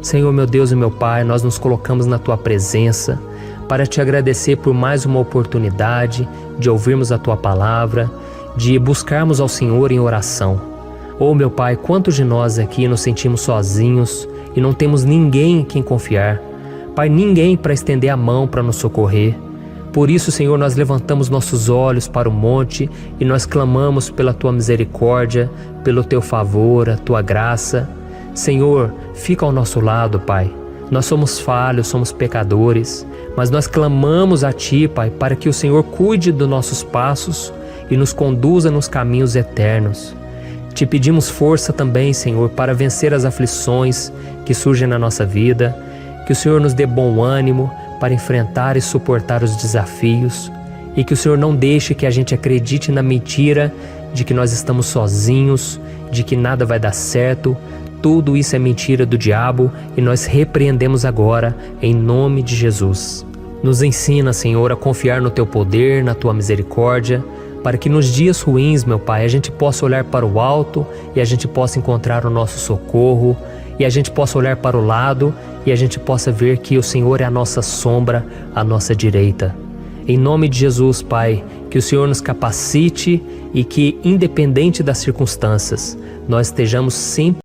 Senhor, meu Deus e meu Pai, nós nos colocamos na Tua presença para Te agradecer por mais uma oportunidade de ouvirmos a Tua palavra, de buscarmos ao Senhor em oração. Oh, meu Pai, quantos de nós aqui nos sentimos sozinhos e não temos ninguém em quem confiar. Pai, ninguém para estender a mão para nos socorrer. Por isso, Senhor, nós levantamos nossos olhos para o monte e nós clamamos pela Tua misericórdia, pelo Teu favor, a Tua graça. Senhor, fica ao nosso lado, Pai. Nós somos falhos, somos pecadores, mas nós clamamos a Ti, Pai, para que o Senhor cuide dos nossos passos e nos conduza nos caminhos eternos. Te pedimos força também, Senhor, para vencer as aflições que surgem na nossa vida, que o Senhor nos dê bom ânimo para enfrentar e suportar os desafios e que o Senhor não deixe que a gente acredite na mentira de que nós estamos sozinhos, de que nada vai dar certo. Tudo isso é mentira do diabo e nós repreendemos agora em nome de Jesus. Nos ensina, Senhor, a confiar no Teu poder, na Tua misericórdia, para que nos dias ruins, meu Pai, a gente possa olhar para o alto e a gente possa encontrar o nosso socorro, e a gente possa olhar para o lado e a gente possa ver que o Senhor é a nossa sombra, a nossa direita. Em nome de Jesus, Pai, que o Senhor nos capacite e que, independente das circunstâncias, nós estejamos sempre